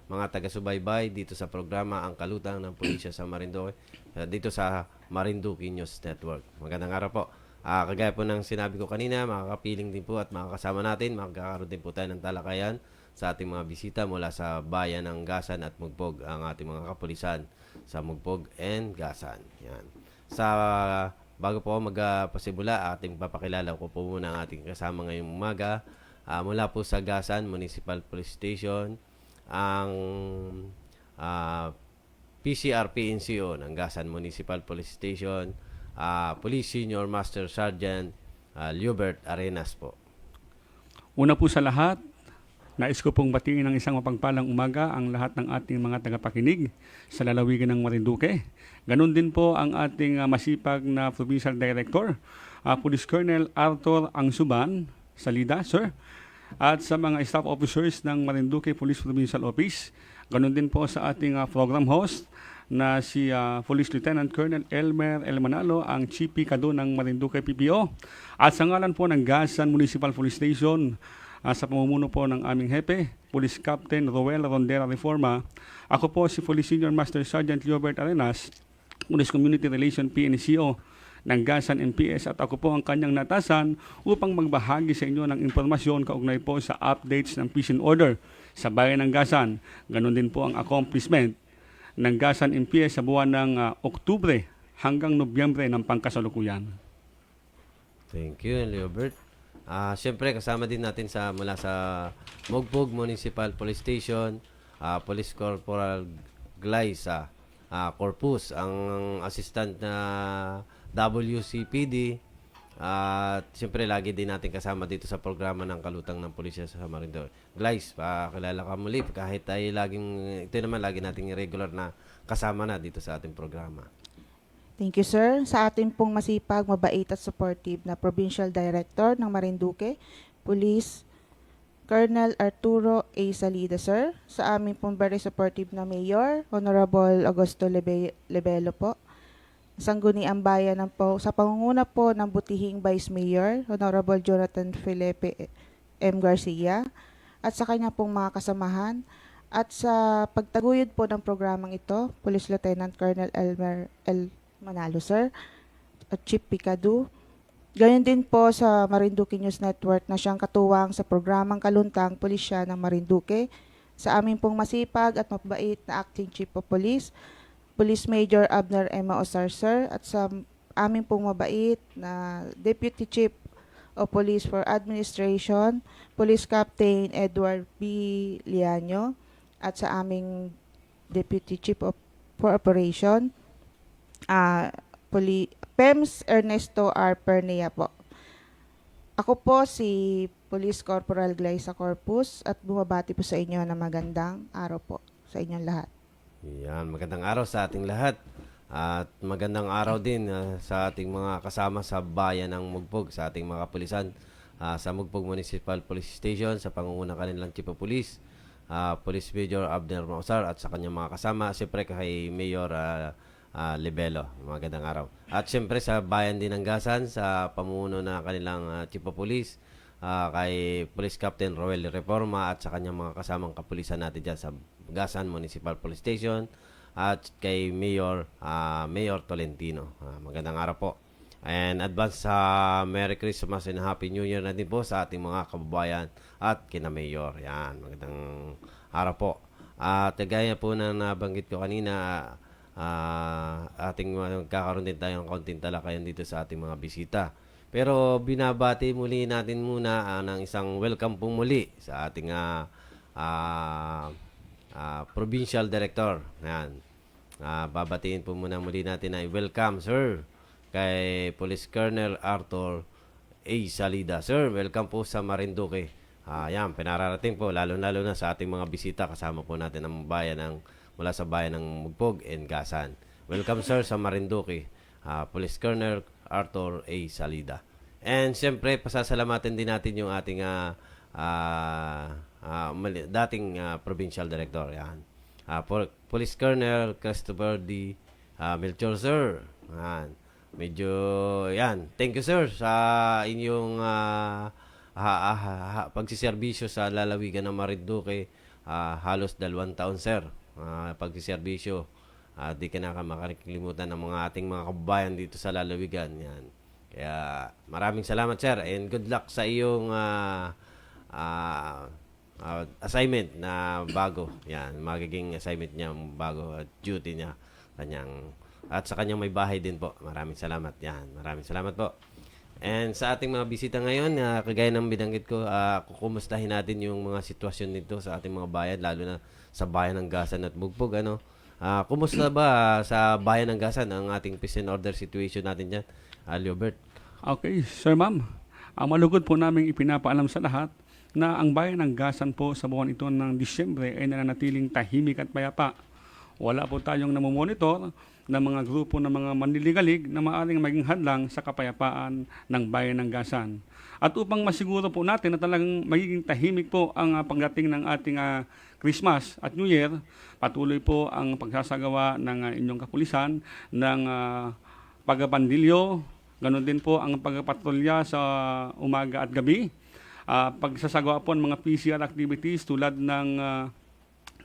mga taga-subaybay dito sa programa Ang Kalutang ng Pulisya sa Marinduque, dito sa Marinduque News Network. Magandang araw po. Kagaya po ng sinabi ko kanina, makakapiling din po at makakasama natin, magkakaroon din po tayo ng talakayan sa ating mga bisita mula sa bayan ng Gasan at Mugpog, ang ating mga kapulisan sa Mugpog and Gasan. Yan. Bago po ako magpasimula, ating papakilala ko po muna ang ating kasama ngayong umaga. Mula po sa Gasan Municipal Police Station, ang PCRP NCO ng Gasan Municipal Police Station, Police Senior Master Sergeant Liobert Arenas po. Una po sa lahat, nais ko pong batiin ng isang mapagpalang umaga ang lahat ng ating mga tagapakinig sa lalawigan ng Marinduque. Ganon din po ang ating masipag na Provincial Director, Police Colonel Arthur Angsuban Salida, sir, at sa mga staff officers ng Marinduque Police Provincial Office. Ganon din po sa ating program host na si Police Lieutenant Colonel Elmer El Manalo, ang Chief Picado ng Marinduque PPO. At sa ngalan po ng Gasan Municipal Police Station, sa pamumuno po ng aming hepe, Police Captain Roel Rondera Reforma, ako po si Police Senior Master Sergeant Liobert Arenas, Police Community Relation PNCO ng Gasan MPS, at ako po ang kanyang natasan upang magbahagi sa inyo ng impormasyon kaugnay po sa updates ng peace and order sa bayan ng Gasan. Ganon din po ang accomplishment ng Gasan MPS sa buwan ng Oktubre hanggang Nobyembre ng pangkasalukuyan. Thank you, Liobert. Siyempre, kasama din natin mula sa Mugpog Municipal Police Station, Police Corporal Glyza Corpus, ang assistant na WCPD. At siyempre, lagi din natin kasama dito sa programa ng Kalutang ng Pulisya sa Marinduque. Glyze, kilala ka muli kahit ay ito naman lagi nating regular na kasama na dito sa ating programa. Thank you, sir. Sa ating pong masipag, mabait at supportive na Provincial Director ng Marinduque, Police Colonel Arturo A. Salida, sir. Sa aming pong very supportive na Mayor, Honorable Augusto Lebelo po. Sangguniang Bayan sa pangunguna po ng butihing Vice Mayor, Honorable Jonathan Felipe M. Garcia, at sa kanya pong mga kasamahan. At sa pagtaguyod po ng programang ito, Police Lieutenant Colonel Elmer L. Manalo, sir, at Chief Picado. Ganyan din po sa Marinduque News Network na siyang katuwang sa programang Kaluntang Pulisya ng Marinduque. Sa aming pong masipag at mabait na Acting Chief of Police, Police Major Abner Emma Osar, sir, at sa aming pong mabait na Deputy Chief of Police for Administration, Police Captain Edward B. Liaño, at sa aming Deputy Chief for Operation, PEMS Ernesto R. Pernea po. Ako po si Police Corporal Glyza Corpus at bumabati po sa inyo na magandang araw po sa inyong lahat. Yan, magandang araw sa ating lahat. At magandang araw din sa ating mga kasama sa bayan ng Mugpog, sa ating mga kapulisan sa Mugpog Municipal Police Station, sa pangunguna kanilang Chief of Police, Police Major Abner Mausar, at sa kanyang mga kasama, siyempre kay Mayor Lebelo. Magandang araw. At siyempre sa bayan din ng Gasan, sa pamumuno na kanilang Chief of Police, kay Police Captain Roel Reforma, at sa kanyang mga kasamang kapulisan natin dyan sa Gasan Municipal Police Station, at kay Mayor Tolentino. Magandang araw po. And advance Merry Christmas and Happy New Year na din po sa ating mga kababayan at kina Mayor. Yan, magandang araw po. At gaya po na nabanggit ko kanina, ating magkakaroon din tayong konting talakayan dito sa ating mga bisita. Pero binabati muli natin muna ng isang welcome po muli sa ating Provincial Director. Yan. Babatiin po muna muli natin na welcome, sir, kay Police Colonel Arthur A. Salida. Sir, welcome po sa Marinduque. Yan, pinararating po, lalo-lalo na sa ating mga bisita. Kasama po natin ang mula sa bayan ng Mugpog and Gasan. Welcome, sir, sa Marinduque. Police Colonel Arthur A. Salida. And siyempre, pasasalamatan din natin yung ating dating Provincial Director. Yan. Police Colonel Christopher D. Melchor, sir. Yan. medyo, yan. Thank you, sir, sa inyong pagsiservisyo sa lalawigan ng Marinduque. Halos 2 taon, sir. Pagsiservisyo. Di ka na makakalimutan ng mga ating mga kababayan dito sa lalawigan. Yan. Kaya maraming salamat, sir, and good luck sa iyong assignment na bago. Yan, magiging assignment niya bago at duty niya at sa kanyang may bahay din po. Maraming salamat. Yan, maraming salamat po. And sa ating mga bisita ngayon, kagaya ng binanggit ko, kukumustahin natin yung mga sitwasyon nito sa ating mga bayan, lalo na sa bayan ng Gasan at Bugbog. Kumusta ba sa bayan ng Gasan ang ating peace and order situation natin dyan? Liobert. Okay, Sir Ma'am. Malugod po namin ipinapaalam sa lahat na ang bayan ng Gasan po sa buwan ito ng Disyembre ay nananatiling tahimik at payapa. Wala po tayong namomonitor ng mga grupo ng mga manliligalig na maaaring maging hadlang sa kapayapaan ng bayan ng Gasan. At upang masiguro po natin na talagang magiging tahimik po ang pagdating ng ating Christmas at New Year, patuloy po ang pagsasagawa ng inyong kapulisan ng pagbabandilyo, ganun din po ang pagpatrolya sa umaga at gabi. Pagsasagawa po ng mga PCR activities tulad ng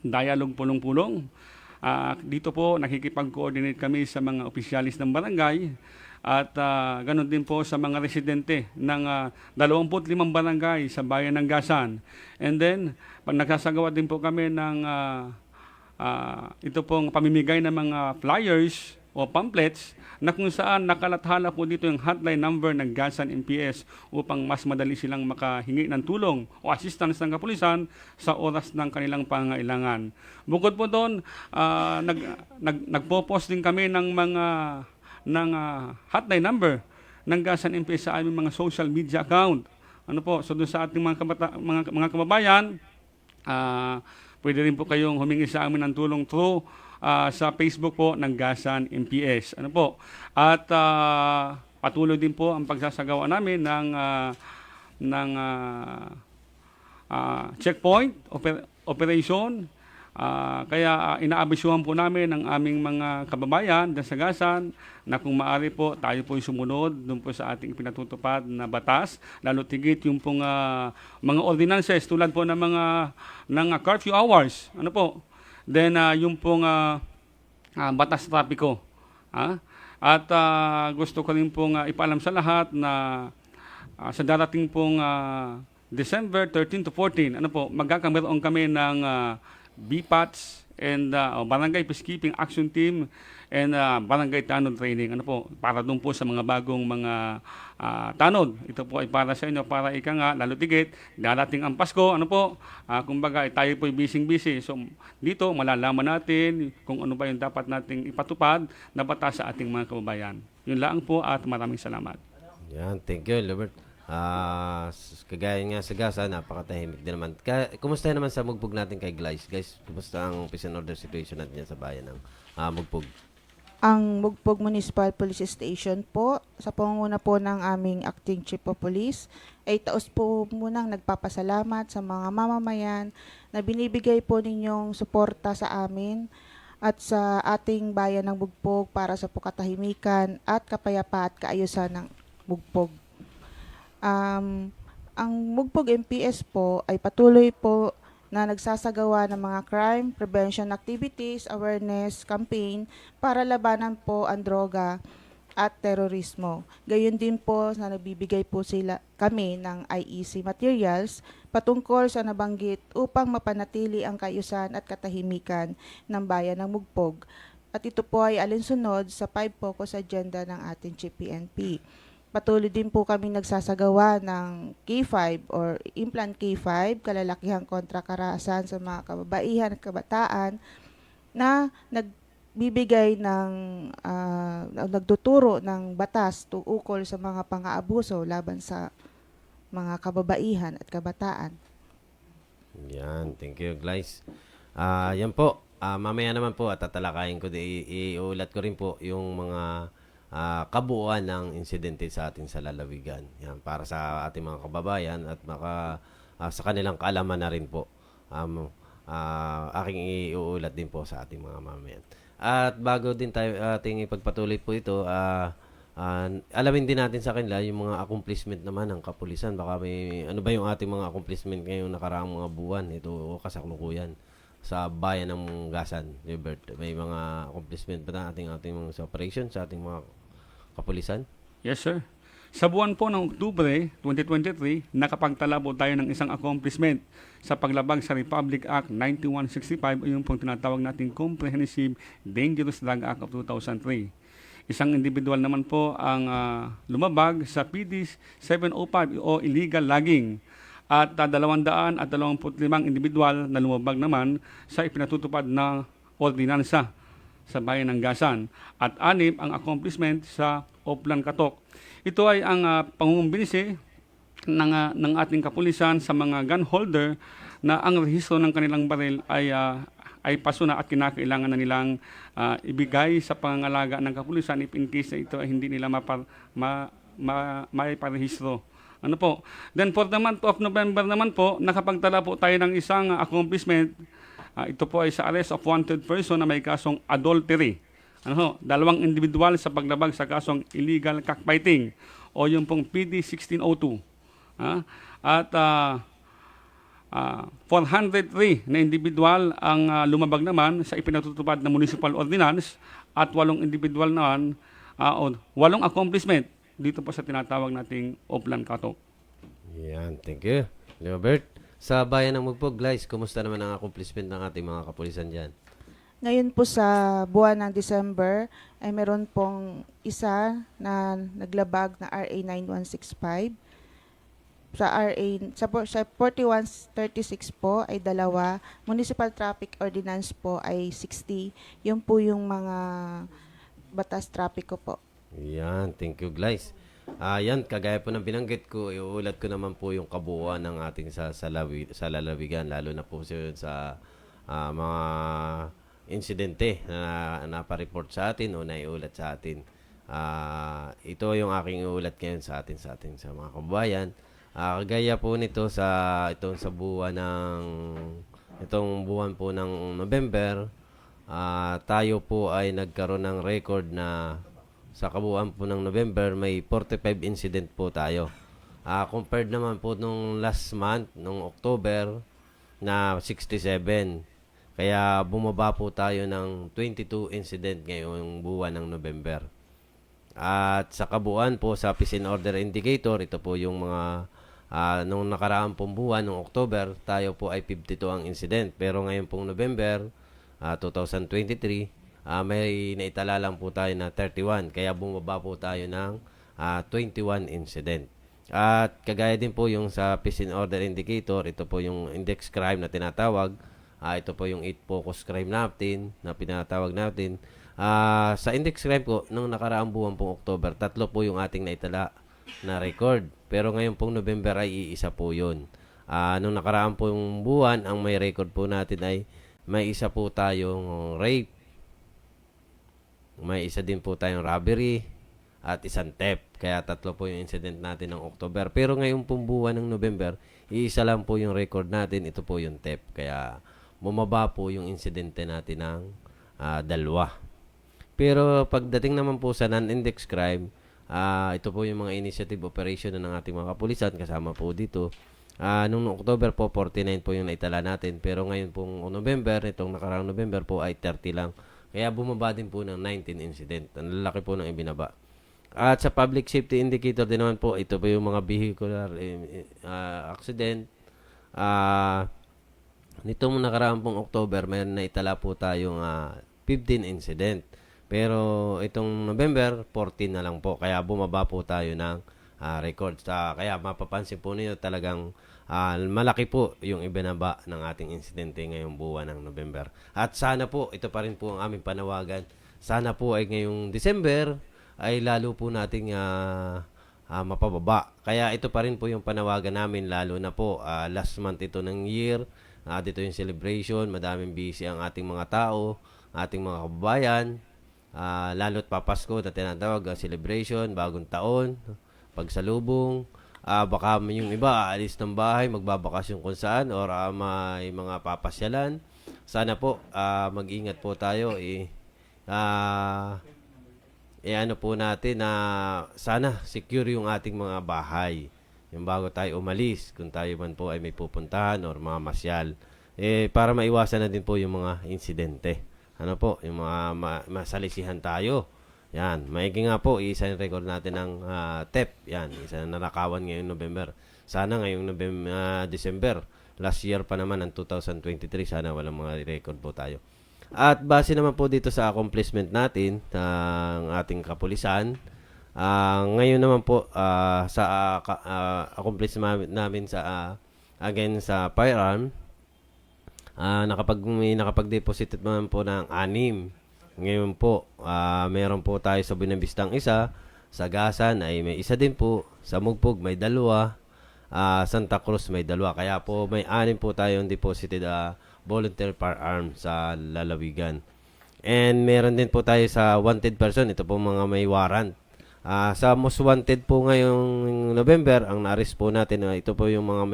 dialogue pulong-pulong. Dito po nakikipag-coordinate kami sa mga opisyalis ng barangay at ganun din po sa mga residente ng 25 barangay sa bayan ng Gasan. And then, pag nagsasagawa din po kami ng ito pong pamimigay ng mga flyers o pamphlets na kung saan nakalathala po dito yung hotline number ng Gasan MPS upang mas madali silang makahingi ng tulong o assistance ng kapulisan sa oras ng kanilang pangailangan. Bukod po doon, nagpo-post din kami ng mga hotline number ng Gasan MPS sa aming mga social media account. So doon sa ating mga kababayan, pwede rin po kayong humingi sa amin ng tulong through sa Facebook po ng Gasan MPS. At patuloy din po ang pagsasagawa namin ng checkpoint operation. Kaya inaabisuhan po namin ang aming mga kababayan dyan sa Gasan na kung maaari po tayo po sumunod doon po sa ating pinatutupad na batas, lalo tigit yung pong mga ordinances tulad po ng mga curfew hours. Then yung pong batas trapiko. At gusto ko rin pong ipaalam sa lahat na sa darating pong December 13 to 14, magkakameron kami ng BPATS and Barangay Peacekeeping Action Team and Barangay Tanod Training. Para doon po sa mga bagong mga tanod. Ito po ay para sa inyo, para ika nga, lalo tigit, darating ang Pasko, kumbaga tayo po ay busy-busy. So dito, malalaman natin kung ano ba yung dapat nating ipatupad na batas sa ating mga kababayan. Yun lang po at maraming salamat. Yan, thank you, Robert. Kagaya nga sa Gasan, napakatahimik din naman. Kumusta naman sa Mugbog natin kay Glyce? Guys, kumusta ang peace and order situation natin sa bayan ng Mugbog? Ang Mugbog Municipal Police Station po, sa pangunguna po ng aming Acting Chief of Police, ay taos po munang nagpapasalamat sa mga mamamayan na binibigay po ninyong suporta sa amin at sa ating bayan ng Mugbog para sa katahimikan at kapayapaan at kaayusan ng Mugbog. Ang Mugbog MPS po ay patuloy po na nagsasagawa ng mga crime prevention activities, awareness campaign para labanan po ang droga at terorismo. Gayon din po na nagbibigay po kami ng IEC materials patungkol sa nabanggit upang mapanatili ang kaayusan at katahimikan ng bayan ng Mugbog. At ito po ay alinsunod sa 5 focus agenda ng ating GPNP. Patuloy din po kami nagsasagawa ng K5 or Implant K5, kalalakihang kontra karahasan sa mga kababaihan at kabataan na nagbibigay nagtuturo ng batas ukol sa mga pang-aabuso laban sa mga kababaihan at kabataan. Yan, thank you, Glyce. Yan po, mamaya naman po at tatalakayin ko, iulat ko rin po yung mga kabuuan ng insidente sa ating sa lalawigan. Yan, para sa ating mga kababayan at sa kanilang kaalaman na rin po. Aking iuulat din po sa ating mga mamamayan. At bago din tayo ating ipagpatuloy po ito, alamin din natin sa kanila yung mga accomplishment naman ng kapulisan. Baka may ano ba yung ating mga accomplishment ngayong nakaraang mga buwan, ito o kasaklukuyan sa bayan ng Gasan, Gilbert. May mga accomplishment ba na ating mga sa operation sa ating mga kapulisan? Yes, sir. Sa buwan po ng Oktubre 2023, nakapagtala po tayo ng isang accomplishment sa paglabag sa Republic Act 9165 o yung pong tinatawag nating Comprehensive Dangerous Drug Act of 2003. Isang individual naman po ang lumabag sa PD 705 o illegal logging at 225 individual na lumabag naman sa ipinatutupad na ordinansa sa bayan ng Gasan at 6 ang accomplishment sa Oplan Katok. Ito ay ang pangungumbinisi ng ating kapulisan sa mga gun holder na ang rehistro ng kanilang baril ay paso na at kinakailangan na nilang ibigay sa pangangalaga ng kapulisan if in case na ito ay hindi nila maiparehistro. Ano po? Then for the month of November naman po, nakapagtala po tayo ng isang accomplishment. Ito po ay sa arrest of wanted person na may kasong adultery. Dalawang individual sa paglabag sa kasong illegal cockfighting o yung pong PD 1602. At 403 na individual ang lumabag naman sa ipinatutupad na municipal ordinance at 8 individual naman o 8 accomplishment dito po sa tinatawag nating Oplan Katok. Yan, thank you, Gilbert. Sa bayan ng Mugpog, guys, kumusta naman ang accomplishment ng ating mga kapulisan dyan? Ngayon po sa buwan ng December ay meron pong isa na naglabag na RA 9165. Sa 4136 po ay 2, Municipal Traffic Ordinance po ay 60. Yun po yung mga batas trapiko po. Yan, thank you, guys. Yan, kagaya po ng binanggit ko, iuulat ko naman po yung kabuuan ng ating sa lalawigan, lalo na po sa mga insidente na napareport sa atin o naiulat sa atin. Ito yung aking iulat ngayon sa atin sa mga kababayan. Kagaya po nito itong buwan po ng November, tayo po ay nagkaroon ng record na sa kabuuan po ng November may 45 incident po tayo. Compared naman po nung last month, nung October, na 67. Kaya bumaba po tayo ng 22 incident ngayong buwan ng November. At sa kabuuan po sa Peace and Order Indicator, ito po yung mga nung nakaraang pong buwan, nung October, tayo po ay 52 ang incident. Pero ngayon pong November 2023, may naitala lang po tayo na 31. Kaya bumaba po tayo ng 21 incident. At kagaya din po yung sa Peace and Order Indicator, ito po yung index crime na tinatawag. Ito po yung 8 focus crime natin na pinatawag natin. Sa index crime po, nung nakaraang buwan pong October, 3 po yung ating naitala na record. Pero ngayon pong November ay iisa po yun. Nung nakaraang pong buwan, ang may record po natin ay may isa po tayong rape, may isa din po tayong robbery, at isang theft. Kaya 3 po yung incident natin ng October. Pero ngayon pong buwan ng November, iisa lang po yung record natin. Ito po yung theft. Kaya bumaba po yung insidente natin ng 2. Pero pagdating naman po sa non-index crime, ito po yung mga initiative operation ng ating mga kapulisan. Kasama po dito. Nung October po, 49 po yung naitala natin. Pero ngayon pong November, itong nakarang November po ay 30 lang. Kaya bumaba din po ng 19 incident. Ang lalaki po ng ibinaba. At sa public safety indicator din naman po, ito po yung mga vehicular accident. Nitong nakaraang pong October, mayroon na itala po tayong 15 incident. Pero itong November, 14 na lang po. Kaya bumaba po tayo ng records. Kaya mapapansin po niyo talagang malaki po yung ibinaba ng ating insidente ngayong buwan ng November. At sana po, ito pa rin po ang aming panawagan. Sana po ay ngayong December ay lalo po nating mapababa. Kaya ito pa rin po yung panawagan namin, lalo na po last month ito ng year. Dito yung celebration, madaming busy ang ating mga tao, ating mga kababayan, lalo't papasko na tinatawag, celebration, bagong taon, pagsalubong, baka yung iba aalis ng bahay, magbabakasyon kung saan, or may mga papasyalan. Sana po, mag-ingat po tayo, ano po natin na sana secure yung ating mga bahay. Yung bago tayo umalis, kung tayo man po ay may pupuntahan or mga masyal. Para maiwasan na din po yung mga insidente. Ano po, yung mga masalisihan tayo. Yan, maigi nga po, isa yung record natin ng TEP. Yan, isa na nanakawan ngayong November. Sana ngayong December. Last year pa naman, ang 2023, sana walang mga record po tayo. At base naman po dito sa accomplishment natin ng ating kapulisan, ngayon naman po sa accomplishment namin sa again sa firearm, nakapag-deposit naman po ng 6. Ngayon po, meron po tayo sa Buenavistang isa, sa Gasan ay may isa din po, sa Mugpog may 2, Santa Cruz may 2. Kaya po may 6 po tayong deposited volunteer firearm sa lalawigan. And meron din po tayo sa wanted person, ito po mga may warrant. Sa most wanted po ngayong November, ang na-arrest po natin, ito po yung mga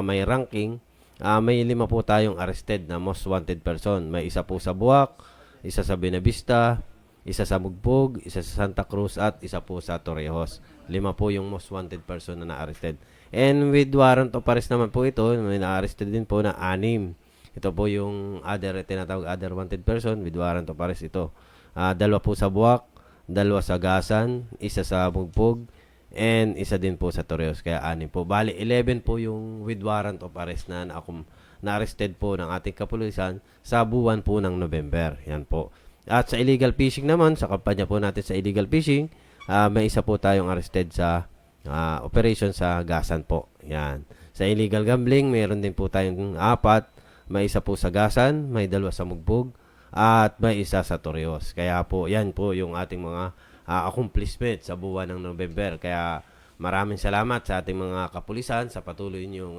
may ranking. May 5 po tayong arrested na most wanted person. May isa po sa Buwak, isa sa Buenavista, isa sa Mugpog, isa sa Santa Cruz, at isa po sa Torrijos. 5 po yung most wanted person na na-arrested. And with warrant of arrest naman po ito, may na-arrested din po na 6. Ito po yung tinatawag other wanted person with warrant of arrest ito. 2 po sa Buwak, 2 sa Gasan, isa sa Mugpog, and isa din po sa Torrijos. Kaya 6 po. Bali, 11 po yung with warrant of arrest na na-arrested po ng ating kapulisan sa buwan po ng November. Yan po. At sa illegal fishing naman, sa kampanya po natin sa illegal fishing, may isa po tayong arrested sa operation sa Gasan po. Yan. Sa illegal gambling, meron din po tayong 4. May isa po sa Gasan, may 2 sa Mugpog, at may isa sa Torrijos. Kaya po, yan po yung ating mga accomplishment sa buwan ng November. Kaya maraming salamat sa ating mga kapulisan sa patuloy niyong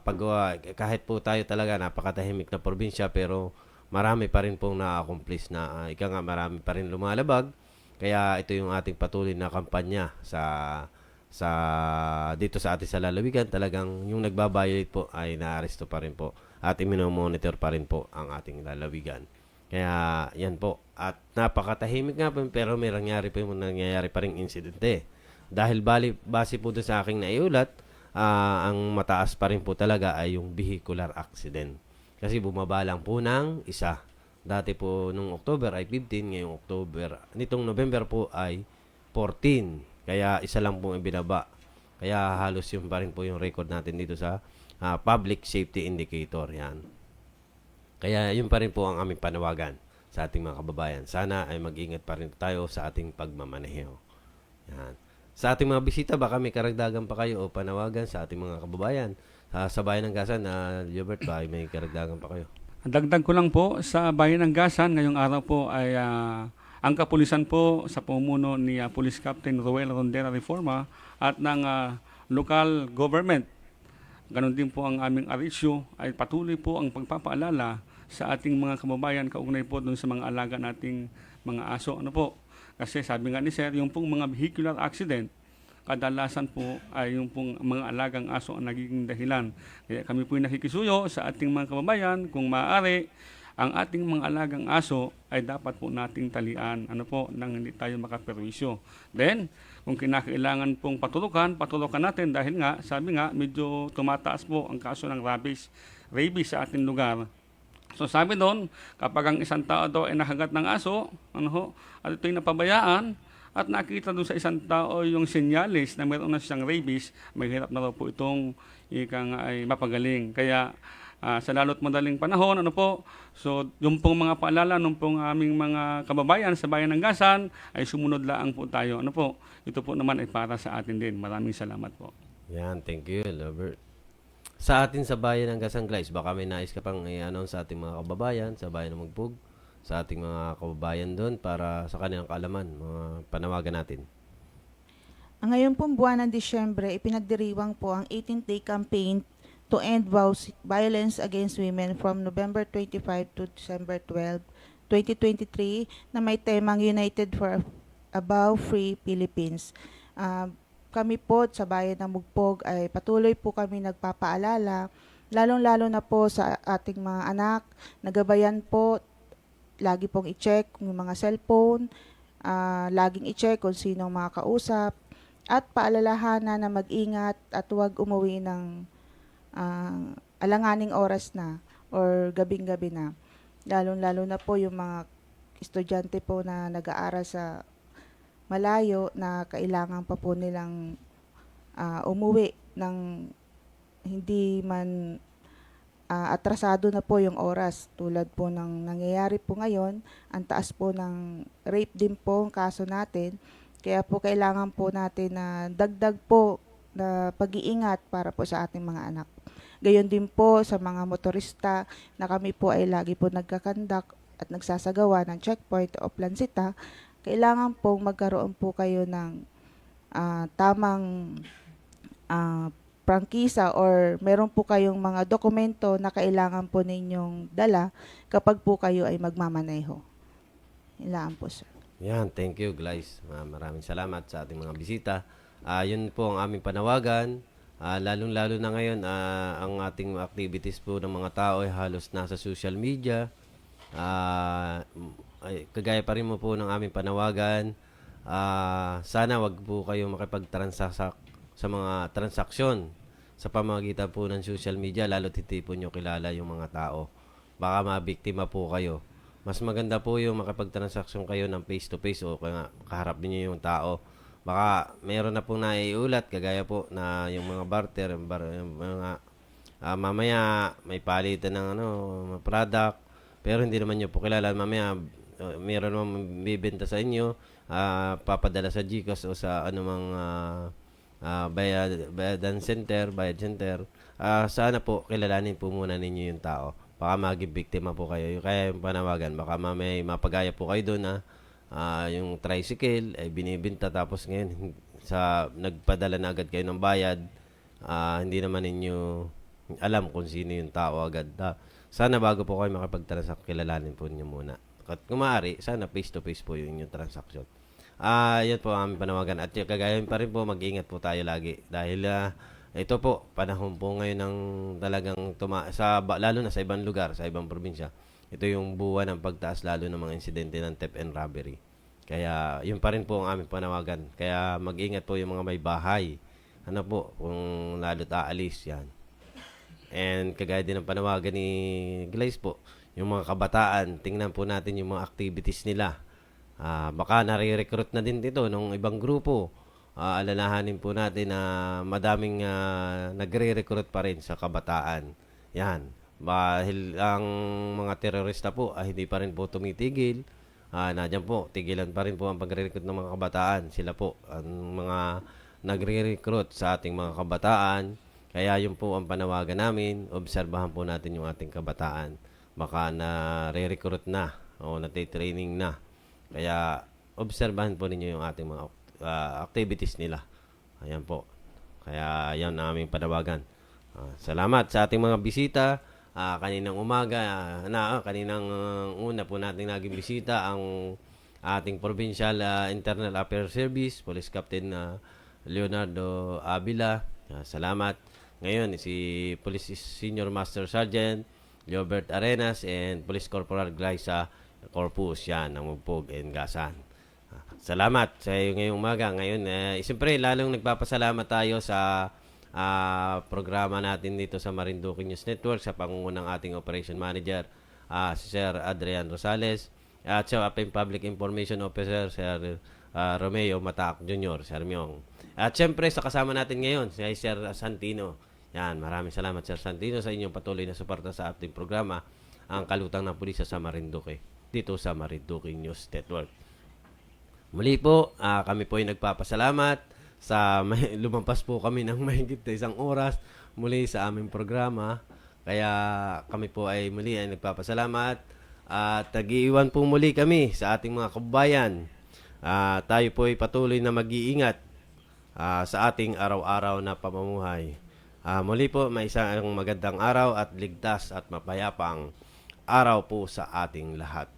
paggawa. Kahit po tayo talaga napakatahimik na probinsya, pero marami pa rin pong na-accomplish na marami pa rin lumalabag. Kaya ito yung ating patuloy na kampanya dito sa atin sa lalawigan. Talagang yung nagbabiolate po ay naaresto pa rin po at imino-monitor pa rin po ang ating lalawigan. Kaya yan po. At napakatahimik nga po, pero may nangyayari pa rin insidente. Dahil base po doon sa aking naiulat, ang mataas pa rin po talaga ay yung vehicular accident. Kasi bumaba lang po ng isa. Dati po nung October ay 15, ngayong nitong November po ay 14. Kaya isa lang po ang binaba. Kaya halos yung pa rin po yung record natin dito sa public safety indicator. Yan. Kaya yun pa rin po ang aming panawagan sa ating mga kababayan. Sana ay mag-ingat pa rin tayo sa ating pagmamaneho. Yan. Sa ating mga bisita, baka may karagdagan pa kayo o panawagan sa ating mga kababayan. Sa bayan ng Gasan, Gilbert, ba may karagdagan pa kayo? Dagdag ko lang po, sa bayan ng Gasan, ngayong araw po ay ang kapulisan po sa pumuno ni Police Captain Roel Rondera Reforma at ng local government. Ganon din po ang aming arisyo ay patuloy po ang pagpapaalala sa ating mga kababayan kaugnay po dun sa mga alaga nating mga aso. Ano po? Kasi sabi nga ni Sir, yung pong mga vehicular accident, kadalasan po ay yung pong mga alagang aso ang nagiging dahilan. Kaya kami po nakikisuyo sa ating mga kababayan, kung maaari, ang ating mga alagang aso ay dapat po nating talian, nang hindi tayo makaperwisyo. Then, kung kinakailangan pong patulukan natin dahil nga, sabi nga, medyo tumataas po ang kaso ng rabies sa ating lugar. So sabi doon, kapag ang isang tao daw ay nakagat ng aso, at ito'y napabayaan, at nakita doon sa isang tao yung senyalis na mayroon na siyang rabies, mahirap na daw po itong ay mapagaling. Kaya sa lalo't madaling panahon, so yung pong mga paalala nung pong aming mga kababayan sa bayan ng Gasan ay sumunod laang po tayo. Ito po naman ay para sa atin din. Maraming salamat po. Yan, thank you, Robert. Sa atin sa bayan ng Gasan, guys, baka may nais ka pang i-announce sa ating mga kababayan sa bayan ng Mugpog, sa ating mga kababayan doon para sa kanilang kaalaman, mga panawagan natin. Ngayon pong buwan ng Disyembre, ipinagdiriwang po ang 18th Day Campaign to End Violence Against Women from November 25 to December 12, 2023 na may temang United for Above Free Philippines. Kami po sa bayan ng Mugpog ay patuloy po kami nagpapaalala, lalong-lalo na po sa ating mga anak, nagabayan po lagi pong i-check yung mga cellphone, laging i-check kung sino ang mga kausap, at paalalahanan na mag-ingat at huwag umuwi ng alanganing oras na or gabing-gabi na. Lalong-lalo na po yung mga estudyante po na nag-aaral sa malayo na kailangan pa po nilang umuwi ng hindi man atrasado na po yung oras. Tulad po ng nangyayari po ngayon, ang taas po ng rape din po ang kaso natin. Kaya po kailangan po natin na dagdag po na pag-iingat para po sa ating mga anak. Gayon din po sa mga motorista na kami po ay lagi po nagkakandak at nagsasagawa ng checkpoint o plansita. Kailangan po magkaroon po kayo ng tamang prangkisa or meron po kayong mga dokumento na kailangan po ninyong dala kapag po kayo ay magmamaneho. Ilaan po, sir. Yan, thank you, guys. Maraming salamat sa ating mga bisita. Yun po ang aming panawagan. Lalong-lalo na ngayon, ang ating activities po ng mga tao ay halos nasa social media. Kagaya pa rin mo po ng aming panawagan. Sana wag po kayo makipagtransact sa mga transaksyon sa pamamagitan po ng social media, lalo hindi po nyo kilala yung mga tao. Baka mabiktima po kayo. Mas maganda po yung makipagtransaksyon kayo ng face-to-face o kaharap niyo yung tao. Baka mayroon na pong naiulat, kagaya po na yung mga barter, mga mamaya may palitan ng product, pero hindi naman nyo po kilala. Mamaya mayroon naman bibenta sa inyo, papadala sa GCash o sa anumang bayad center. Sana po kilalanin po muna ninyo yung tao. Baka maging biktima po kayo. Kaya yung panawagan, baka may mapagaya po kayo doon na yung tricycle ay binibenta tapos ngayon nagpadala na agad kayo ng bayad. Hindi naman ninyo alam kung sino yung tao agad. Sana bago po kayo makapagtransact, kilalanin po niyo muna. At kung maaari, sana face-to-face po yung inyong transaction. Yan po ang aming panawagan. At kagaya pa rin po, mag-ingat po tayo lagi. Dahil ito po, panahon po ngayon ng talagang lalo na sa ibang lugar, sa ibang probinsya. Ito yung buwan ng pagtaas lalo ng mga insidente ng theft and robbery. Kaya yun pa rin po ang aming panawagan. Kaya mag-ingat po yung mga may bahay. Ano po, kung lalo't aalis yan. And kagaya din ng panawagan ni Glaze po, yung mga kabataan, tingnan po natin yung mga activities nila. Baka nare-recruit na din dito ng ibang grupo. Alalahanin po natin na madaming nagre-recruit pa rin sa kabataan. Yan. Dahil ang mga terorista po hindi pa rin po tumitigil. Nadyan po, tigilan pa rin po ang pagre-recruit ng mga kabataan. Sila po, ang mga nagre-recruit sa ating mga kabataan. Kaya yun po ang panawagan namin. Obserbahan po natin yung ating kabataan. Baka na-recruit na o natitraining na. Kaya obserbahan po ninyo yung ating mga activities nila. Ayan po. Kaya yan ang aming panawagan. Salamat sa ating mga bisita. Kaninang umaga, kaninang una po natin naging bisita ang ating Provincial Internal Affairs Service, Police Captain Leonardo Avila. Salamat. Ngayon, si Police Senior Master Sergeant Leobert Arenas and Police Corporal Glyza Corpus. Yan, ang Mugpog and Gasan. Salamat sa iyo ngayong umaga. Ngayon, siyempre, lalong nagpapasalamat tayo sa programa natin dito sa Marinduque News Network sa pangungunang ating Operation Manager, si Sir Adrian Rosales, at sa ating Public Information Officer, Sir Romeo Matac Jr., Sir Myong. At siyempre, sa kasama natin ngayon, si Sir Santino. Yan, maraming salamat Sir Santino sa inyong patuloy na suporta sa ating programa, ang Kalutang ng Pulisya sa Marinduque, dito sa Marinduque News Network. Muli po, kami po ay nagpapasalamat sa lumampas po kami ng mahigit na 1 oras muli sa aming programa. Kaya kami po ay muli ay nagpapasalamat at nag-iiwan po muli kami sa ating mga kababayan. Tayo po ay patuloy na mag-iingat sa ating araw-araw na pamumuhay. Muli po, may isang magandang araw at ligtas at mapayapang araw po sa ating lahat.